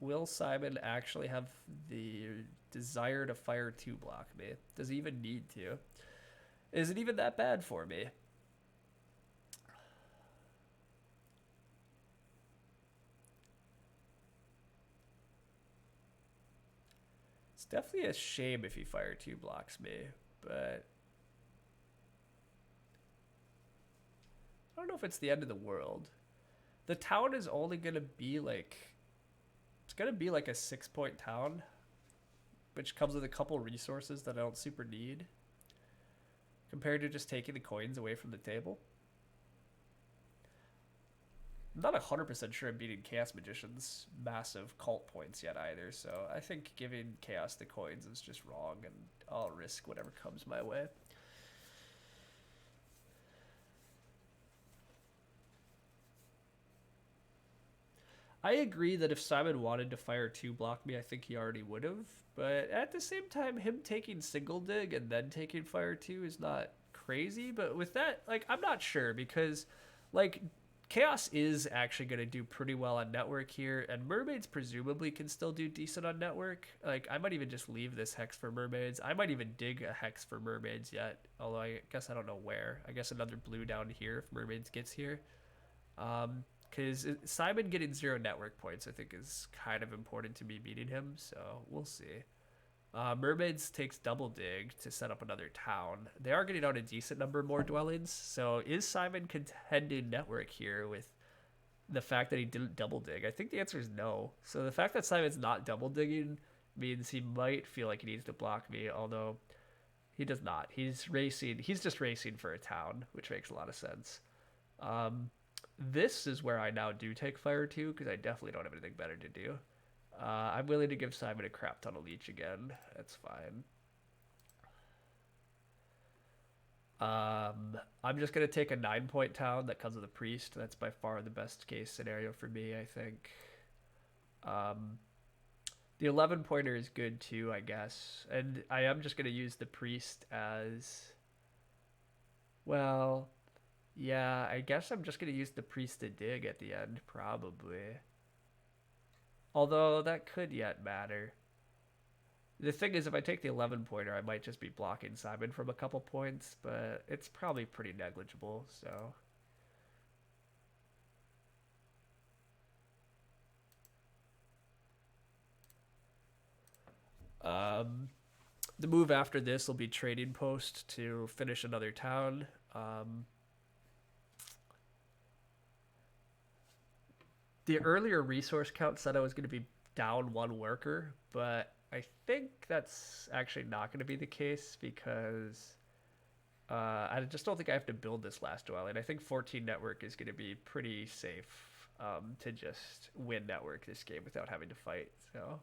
will Simon actually have the desire to fire 2-block me? Does he even need to? Is it even that bad for me? It's definitely a shame if he fire 2-blocks me, but I don't know if it's the end of the world. The town is only gonna be like, it's gonna be like a 6-point town, which comes with a couple resources that I don't super need, compared to just taking the coins away from the table. I'm not 100% sure I'm beating Chaos Magician's massive cult points yet either, so I think giving Chaos the coins is just wrong, and I'll risk whatever comes my way. I agree that if Simon wanted to fire 2-block me, I think he already would have. But at the same time, him taking single dig and then taking fire 2 is not crazy. But with that, like, I'm not sure because, like, Chaos is actually going to do pretty well on network here, and Mermaids presumably can still do decent on network. Like, I might even just leave this Hex for Mermaids. I might even dig a Hex for Mermaids yet, although I guess I don't know where. I guess another blue down here if Mermaids gets here. Because Simon getting 0 network points, I think, is kind of important to me beating him, so we'll see. Mermaids takes double dig to set up another town. They are getting out a decent number more dwellings, so is Simon contending network here with the fact that he didn't double dig? I think the answer is no. So the fact that Simon's not double digging means he might feel like he needs to block me, although he does not. He's just racing for a town, which makes a lot of sense. This is where I now do take fire 2 because I definitely don't have anything better to do. I'm willing to give Simon a crap ton of leech again. That's fine. I'm just going to take a 9-point town that comes with a priest. That's by far the best case scenario for me, I think. The 11-pointer is good too, I guess. And I am just going to use the priest as... Well... Yeah, I guess I'm just going to use the priest to dig at the end, probably. Although, that could yet matter. The thing is, if I take the 11-pointer, I might just be blocking Simon from a couple points, but it's probably pretty negligible, so... The move after this will be Trading Post to finish another town. The earlier resource count said I was going to be down 1 worker, but I think that's actually not going to be the case because I just don't think I have to build this last dwelling. I think 14 network is going to be pretty safe to just win network this game without having to fight. So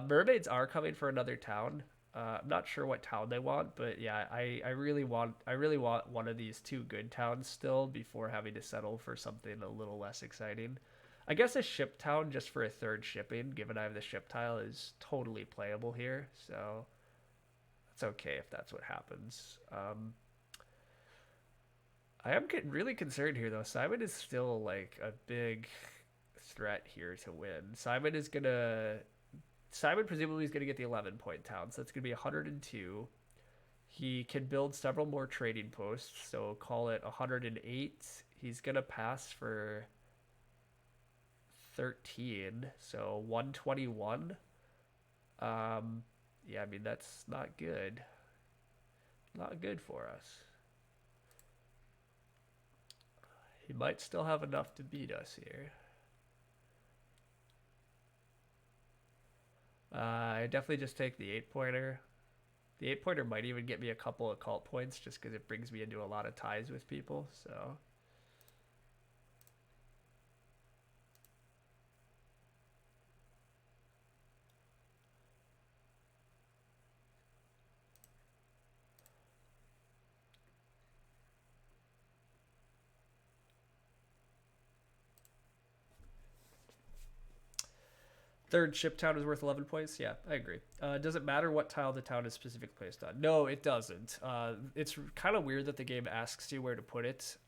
Mermaids are coming for another town. I'm not sure what town they want, but yeah, I really want one of these 2 good towns still before having to settle for something a little less exciting. I guess a ship town just for a 3rd shipping, given I have the ship tile, is totally playable here, so it's okay if that's what happens. I am getting really concerned here though. Simon is still like a big threat here to win. Simon presumably is going to get the 11-point town, so that's going to be 102. He can build several more trading posts, so call it 108. He's going to pass for 13, so 121. Yeah, I mean, that's not good. Not good for us. He might still have enough to beat us here. I definitely just take the 8-pointer. The 8-pointer might even get me a couple of cult points just because it brings me into a lot of ties with people, so... Third ship town is worth 11 points? Yeah, I agree. Does it matter what tile the town is specifically placed on? No, it doesn't. It's kind of weird that the game asks you where to put it.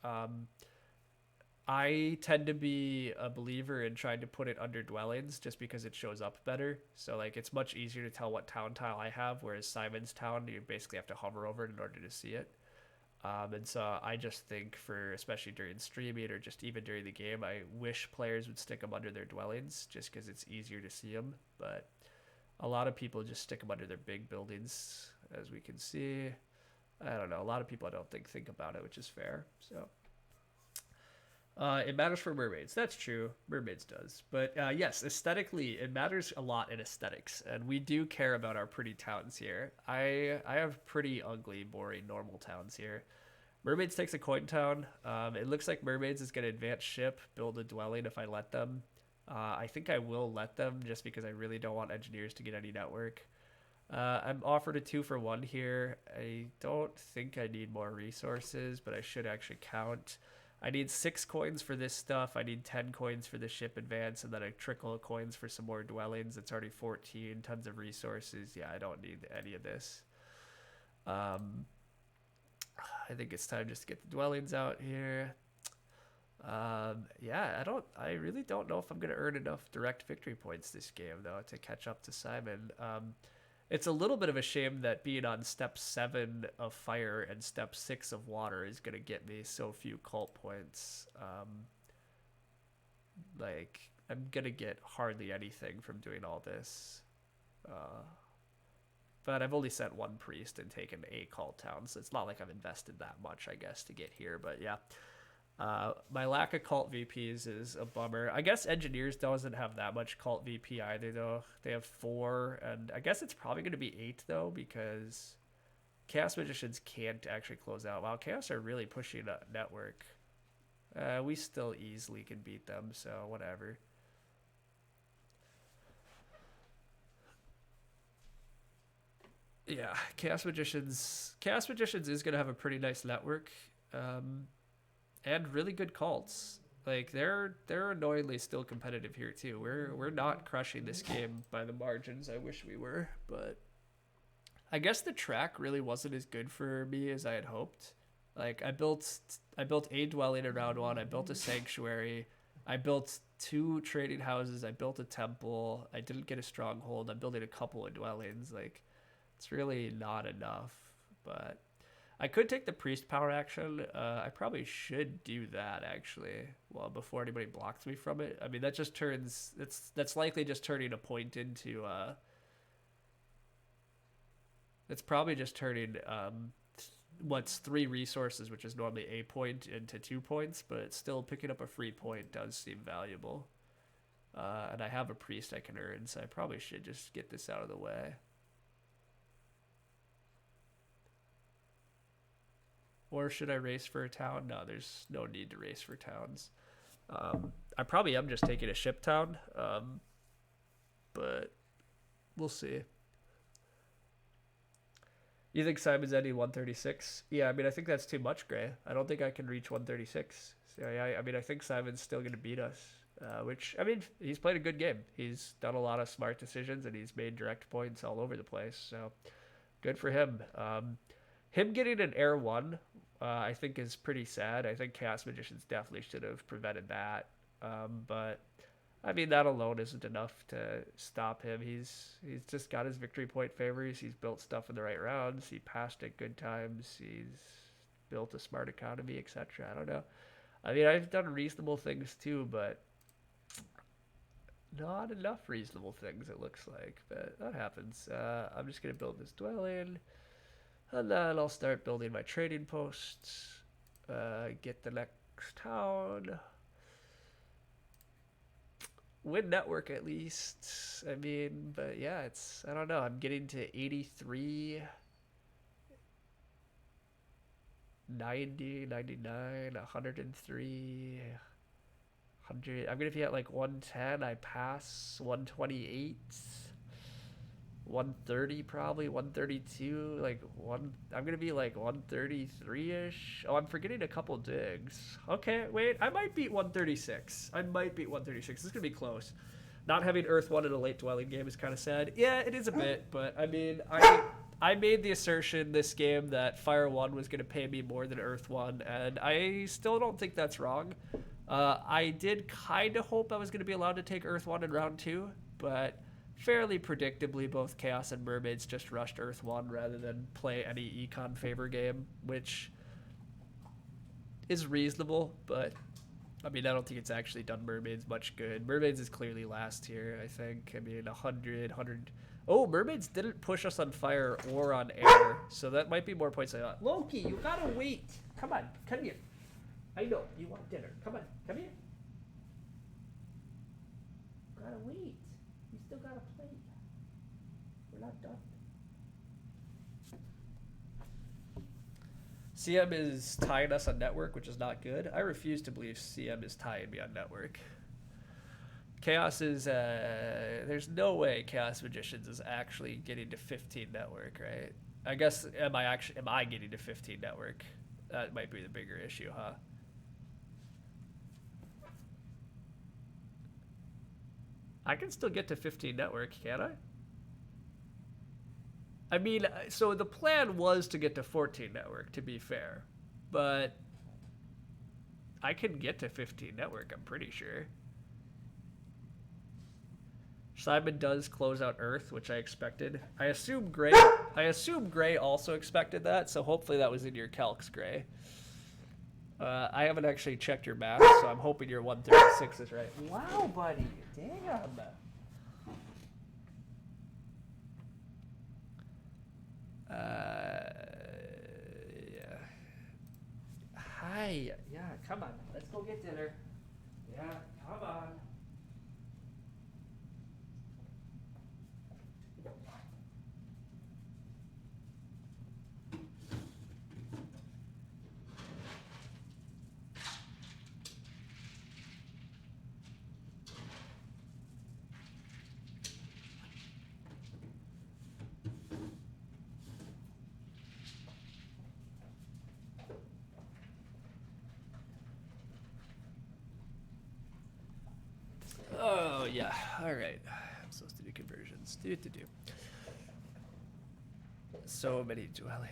I tend to be a believer in trying to put it under dwellings just because it shows up better. So like it's much easier to tell what town tile I have, whereas Simon's town you basically have to hover over it in order to see it. And so I just think for especially during streaming or just even during the game, I wish players would stick them under their dwellings just because it's easier to see them. But a lot of people just stick them under their big buildings, as we can see. I don't know. A lot of people I don't think about it, which is fair. So it matters for mermaids. That's true. Mermaids does. But yes, aesthetically, it matters a lot in aesthetics, and we do care about our pretty towns here. I have pretty ugly, boring, normal towns here. Mermaids takes a coin town. It looks like Mermaids is going to advance ship, build a dwelling if I let them. I think I will let them just because I really don't want engineers to get any network. I'm offered a 2-for-1 here. I don't think I need more resources, but I should actually count. I need 6 coins for this stuff. I need 10 coins for the ship advance, and then a trickle of coins for some more dwellings. It's already 14. Tons of resources. Yeah, I don't need any of this. I think it's time just to get the dwellings out here. Yeah, I really don't know if I'm gonna earn enough direct victory points this game though to catch up to Simon. It's a little bit of a shame that being on step 7 of fire and step 6 of water is gonna get me so few cult points. Like I'm gonna get hardly anything from doing all this. But I've only sent 1 priest and taken a cult town, so it's not like I've invested that much, I guess, to get here. But yeah, my lack of cult VPs is a bummer. I guess engineers doesn't have that much cult VP either, though. They have 4, and I guess it's probably going to be 8 though, because Chaos Magicians can't actually close out. Wow, Chaos are really pushing a network. We still easily can beat them, so whatever. Yeah, Chaos Magicians. Chaos Magicians is gonna have a pretty nice network, and really good cults. Like they're annoyingly still competitive here too. We're not crushing this game by the margins I wish we were, but I guess the track really wasn't as good for me as I had hoped. Like I built a dwelling in round 1. I built a sanctuary. I built 2 trading houses. I built a temple. I didn't get a stronghold. I'm building a couple of dwellings. Like it's really not enough, but I could take the priest power action. I probably should do that actually. Well, before anybody blocks me from it. I mean, that just turns that's likely just turning a point into. It's probably just turning what's 3 resources, which is normally a point, into 2 points. But still, picking up a free point does seem valuable. And I have a priest I can earn, so I probably should just get this out of the way. Or should I race for a town? No, there's no need to race for towns. I probably am just taking a ship town, but we'll see. You think Simon's ending 136? Yeah, I mean, I think that's too much, Gray. I don't think I can reach 136. So, yeah, I mean, I think Simon's still going to beat us, which, I mean, he's played a good game. He's done a lot of smart decisions, and he's made direct points all over the place. So, good for him. Him getting an Air 1, I think is pretty sad. I think Chaos Magicians definitely should have prevented that. But, I mean, that alone isn't enough to stop him. He's just got his victory point favors. He's built stuff in the right rounds. He passed at good times. He's built a smart economy, etc. I don't know. I mean, I've done reasonable things too, but not enough reasonable things, it looks like. But that happens. I'm just going to build this dwelling. And then I'll start building my trading posts. Get the next town. Win network at least. I mean, but yeah, I don't know. I'm getting to 83, 90, 99, 103, 100. I'm going to be at like 110. I pass 128. 130 probably, 132, like I'm gonna be like 133-ish. Oh, I'm forgetting a couple digs. Okay, wait, I might beat 136. This is gonna be close. Not having Earth 1 in a late dwelling game is kind of sad. Yeah, it is a bit, but I mean, I made the assertion this game that Fire 1 was gonna pay me more than Earth 1, and I still don't think that's wrong. I did kind of hope I was going to be allowed to take Earth 1 in round 2, but fairly predictably, both Chaos and Mermaids just rushed Earth 1 rather than play any econ favor game, which is reasonable, but I mean, I don't think it's actually done Mermaids much good. Mermaids is clearly last here, I think. I mean, 100. Oh, Mermaids didn't push us on fire or on air, so that might be more points I thought. Loki, you gotta wait. Come on, come here. I know, you want dinner. Come on, come here. Gotta wait. You still gotta play. We're not done. CM is tying us on network, which is not good. I refuse to believe CM is tying me on network. Chaos is, there's no way Chaos Magicians is actually getting to 15 network, right? I guess, am I getting to 15 network? That might be the bigger issue, huh? I can still get to 15 network, can't I? I mean, so the plan was to get to 14 network, to be fair. But I can get to 15 network, I'm pretty sure. Simon does close out Earth, which I expected. I assume Gray also expected that, so hopefully that was in your calcs, Gray. I haven't actually checked your math, so I'm hoping your 136 is right. Wow, buddy. Damn. Yeah. Hi. Yeah, come on. Let's go get dinner. Yeah, come on. Oh, yeah. All right. I'm supposed to do conversions. Do. So many dwelling.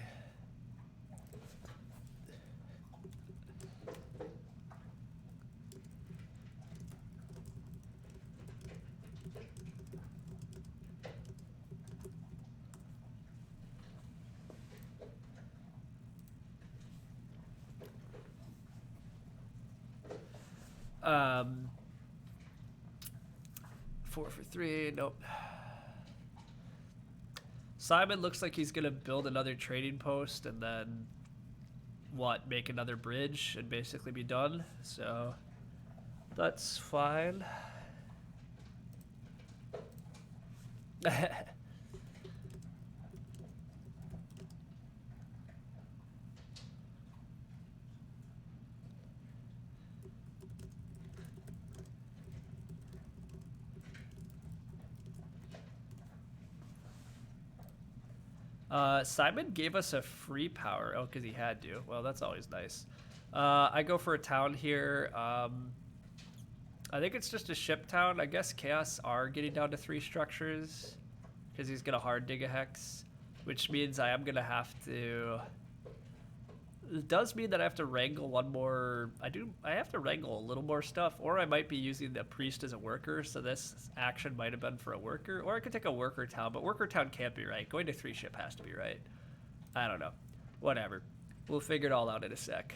Um, 4 for 3. Nope. Simon looks like he's gonna build another trading post and then make another bridge and basically be done. So that's fine. Simon gave us a free power. Oh, because he had to. Well, that's always nice. I go for a town here. I think it's just a ship town. I guess Chaos are getting down to 3 structures because he's going to hard dig a hex, which means I am going to have to... It does mean that I have to wrangle one more... I have to wrangle a little more stuff, or I might be using the priest as a worker, so this action might have been for a worker, or I could take a worker town, but worker town can't be right. Going to 3 ship has to be right. I don't know. Whatever. We'll figure it all out in a sec.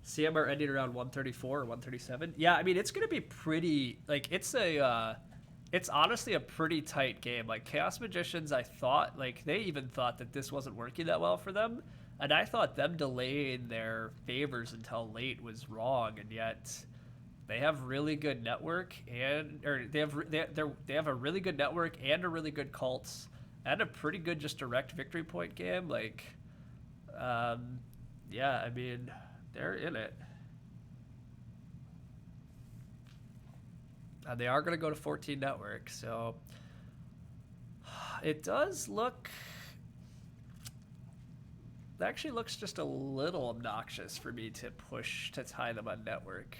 CMR ending around 134 or 137. Yeah, I mean, it's going to be pretty, like, it's honestly a pretty tight game. Like, Chaos Magicians, I thought, like, they even thought that this wasn't working that well for them. And I thought them delaying their favors until late was wrong, and yet they have really good network they have a really good network and a really good cults and a pretty good just direct victory point game. Like, yeah, I mean, they're in it. They are going to go to 14 network, so it does look... It actually looks just a little obnoxious for me to push to tie them on network.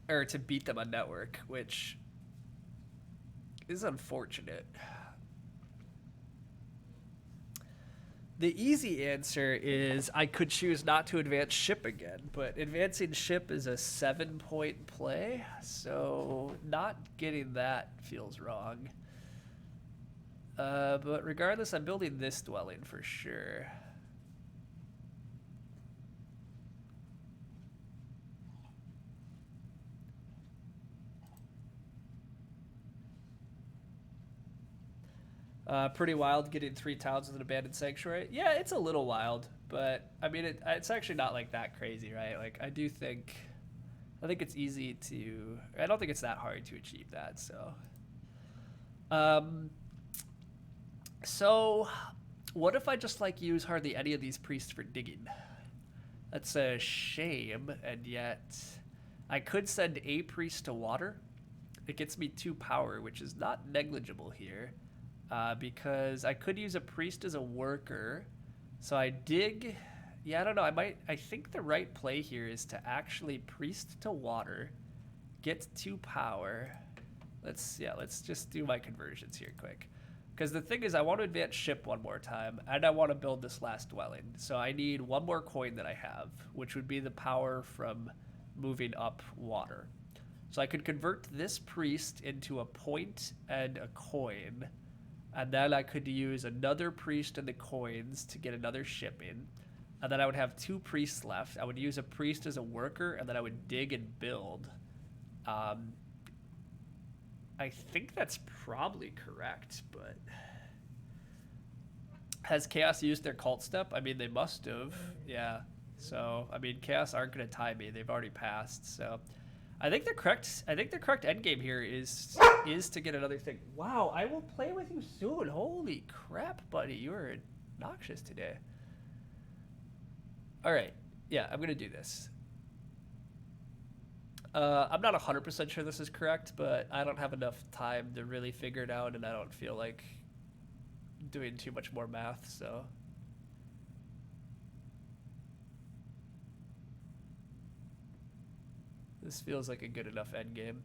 or to beat them on network, which is unfortunate. The easy answer is I could choose not to advance ship again, but advancing ship is a 7-point play, so not getting that feels wrong. But regardless, I'm building this dwelling for sure. Pretty wild getting 3 towns with an abandoned sanctuary. Yeah, it's a little wild, but I mean, it's actually not like that crazy, right? Like, I think it's easy to. I don't think it's that hard to achieve that. So, what if I just like use hardly any of these priests for digging? That's a shame, and yet I could send a priest to water. It gets me 2 power, which is not negligible here. Because I could use a priest as a worker. So I dig. Yeah, I don't know. I think the right play here is to actually priest to water, get 2 power. Let's just do my conversions here quick. Because the thing is, I want to advance ship one more time, and I want to build this last dwelling. So I need 1 more coin that I have, which would be the power from moving up water. So I could convert this priest into a point and a coin. And then I could use another priest and the coins to get another shipping. And then I would have 2 priests left. I would use a priest as a worker, and then I would dig and build. I think that's probably correct, but... Has Chaos used their cult step? I mean, they must have. Yeah. So, I mean, Chaos aren't going to tie me. They've already passed, so... I think the correct endgame here is to get another thing. Wow, I will play with you soon. Holy crap, buddy, you are obnoxious today. All right, yeah, I'm gonna do this. I'm not 100% sure this is correct, but I don't have enough time to really figure it out, and I don't feel like doing too much more math, so... This feels like a good enough endgame.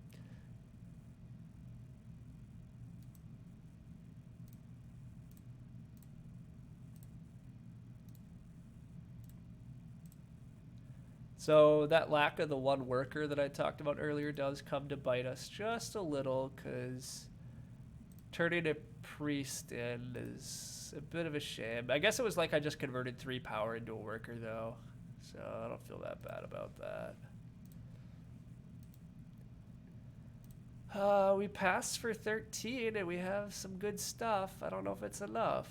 So that lack of the 1 worker that I talked about earlier does come to bite us just a little, because turning a priest in is a bit of a shame. I guess it was like I just converted 3 power into a worker, though, so I don't feel that bad about that. We passed for 13, and we have some good stuff. I don't know if it's enough.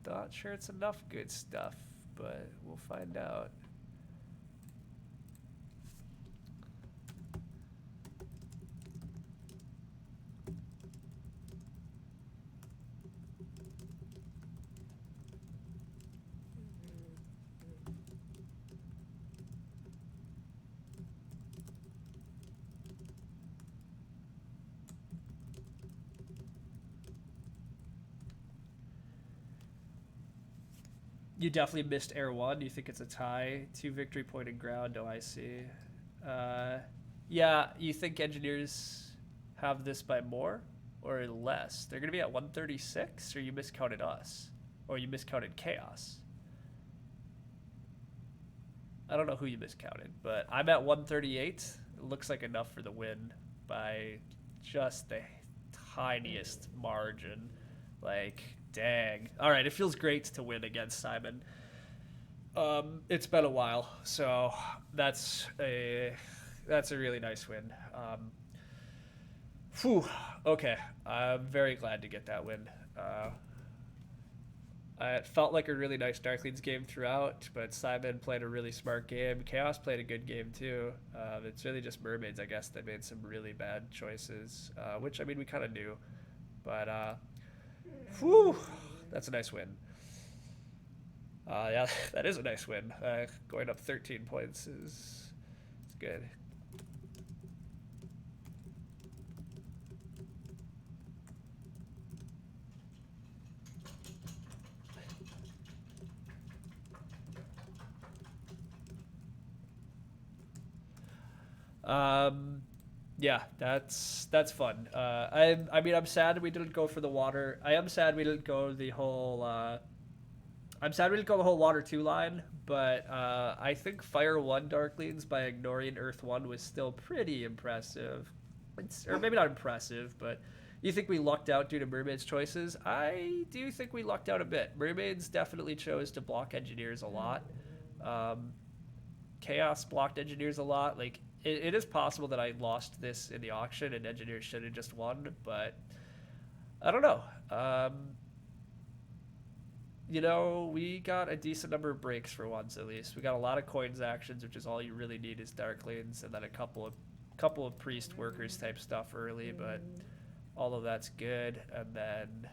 Not sure it's enough good stuff, but we'll find out. You definitely missed Air 1. You think it's a tie? 2 victory point in ground. Oh, I see. Yeah, you think engineers have this by more or less? They're going to be at 136, or you miscounted us? Or you miscounted Chaos? I don't know who you miscounted, but I'm at 138. It looks like enough for the win by just the tiniest margin. Like... Dang. All right, it feels great to win against Simon. It's been a while, so that's a really nice win. Whew. Okay, I'm very glad to get that win. It felt like a really nice Darklings game throughout, but Simon played a really smart game. Chaos played a good game too. It's really just Mermaids, I guess, that made some really bad choices, which, I mean, we kind of knew. But... Whew, that's a nice win. Yeah, that is a nice win. Going up 13 points is good. Yeah, that's fun. I mean, I'm sad we didn't go for the water. I am sad we didn't go the whole. I'm sad we didn't go the whole water two line, but I think Fire One Darklings by ignoring Earth One was still pretty impressive. Or maybe not impressive, but you think we lucked out due to Mermaid's choices? I do think we lucked out a bit. Mermaids definitely chose to block engineers a lot. Um, Chaos blocked engineers a lot. Like it is possible that I lost this in the auction and engineers should have just won, but I don't know. We got a decent number of breaks for once at least. We got a lot of coins actions, which is all you really need is Darklings, and then a couple of priest workers type stuff early, but all of that's good. And then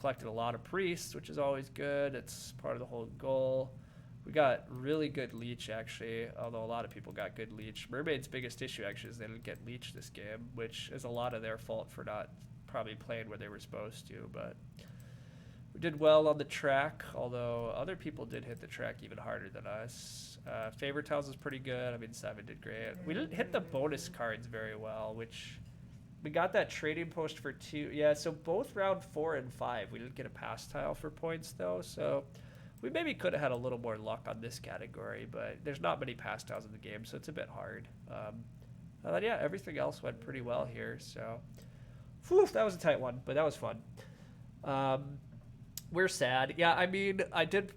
collected a lot of priests, which is always good. It's part of the whole goal. We got really good leech actually, although a lot of people got good leech. Mermaid's biggest issue actually is they didn't get leech this game, which is a lot of their fault for not probably playing where they were supposed to, but we did well on the track, although other people did hit the track even harder than us. Favorite Tiles was pretty good. I mean, Simon did great. We didn't hit the bonus cards very well, which we got that trading post for 2. Yeah, so both round 4 and 5, we didn't get a pass tile for points though. So we maybe could have had a little more luck on this category, but there's not many pass tiles in the game, so it's a bit hard. And then, yeah, everything else went pretty well here. So, whew, that was a tight one, but that was fun. We're sad. Yeah, I mean,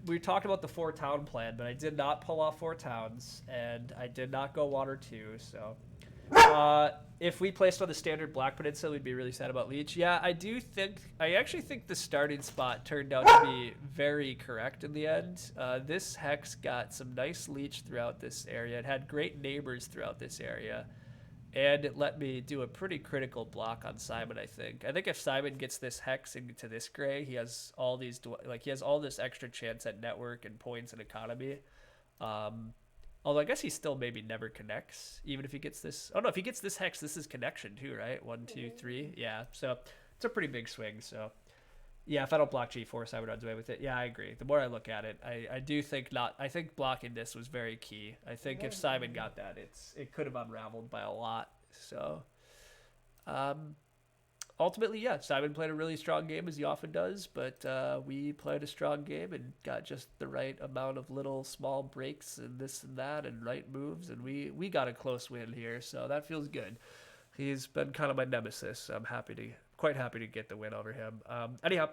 we talked about the 4-town plan, but I did not pull off 4 towns, and I did not go water 2, so if we placed on the standard Black Peninsula, we'd be really sad about Leech. Yeah, I actually think the starting spot turned out to be very correct in the end. This Hex got some nice Leech throughout this area. It had great neighbors throughout this area. And it let me do a pretty critical block on Simon, I think. I think if Simon gets this Hex into this gray, he has all these, he has all this extra chance at network and points and economy. Although I guess he still maybe never connects, even if he gets this. Oh no, if he gets this Hex, this is connection too, right? 1, 2, 3. Yeah, so it's a pretty big swing. So yeah, if I don't block G4, Simon runs away with it. Yeah, I agree. The more I look at it, I do think not. I think blocking this was very key. I think if Simon got that, it could have unraveled by a lot. So, ultimately, yeah, Simon played a really strong game as he often does, but we played a strong game and got just the right amount of little small breaks and this and that and right moves, and we got a close win here. So that feels good. He's been kind of my nemesis. I'm quite happy to get the win over him. Anyhow,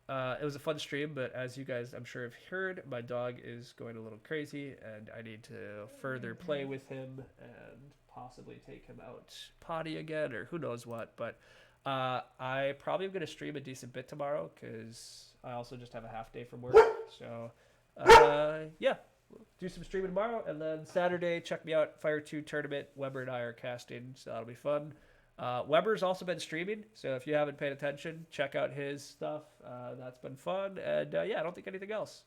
it was a fun stream, but as you guys I'm sure have heard, my dog is going a little crazy, and I need to further play with him and possibly take him out potty again, or who knows what. But I probably am going to stream a decent bit tomorrow, because I also just have a half day from work. So, yeah. Do some streaming tomorrow, and then Saturday, check me out, Fire 2 tournament. Weber and I are casting, so that'll be fun. Weber's also been streaming, so if you haven't paid attention, check out his stuff. That's been fun, and yeah, I don't think anything else.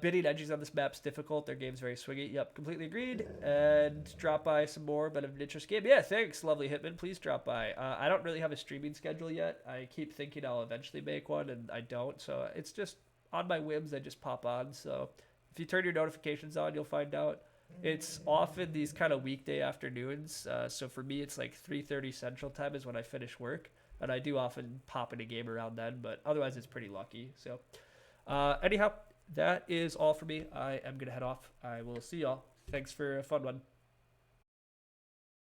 Bidding edges on this map's difficult. Their game's very swingy. Yep, completely agreed. And drop by some more, but of an interest game. Yeah, thanks, lovely Hitman. Please drop by. I don't really have a streaming schedule yet. I keep thinking I'll eventually make one, and I don't, so it's just on my whims. I just pop on, so if you turn your notifications on, you'll find out. It's often these kind of weekday afternoons. So for me, it's like 3:30 Central Time is when I finish work. And I do often pop in a game around then, but otherwise it's pretty lucky. So anyhow, that is all for me. I am going to head off. I will see y'all. Thanks for a fun one.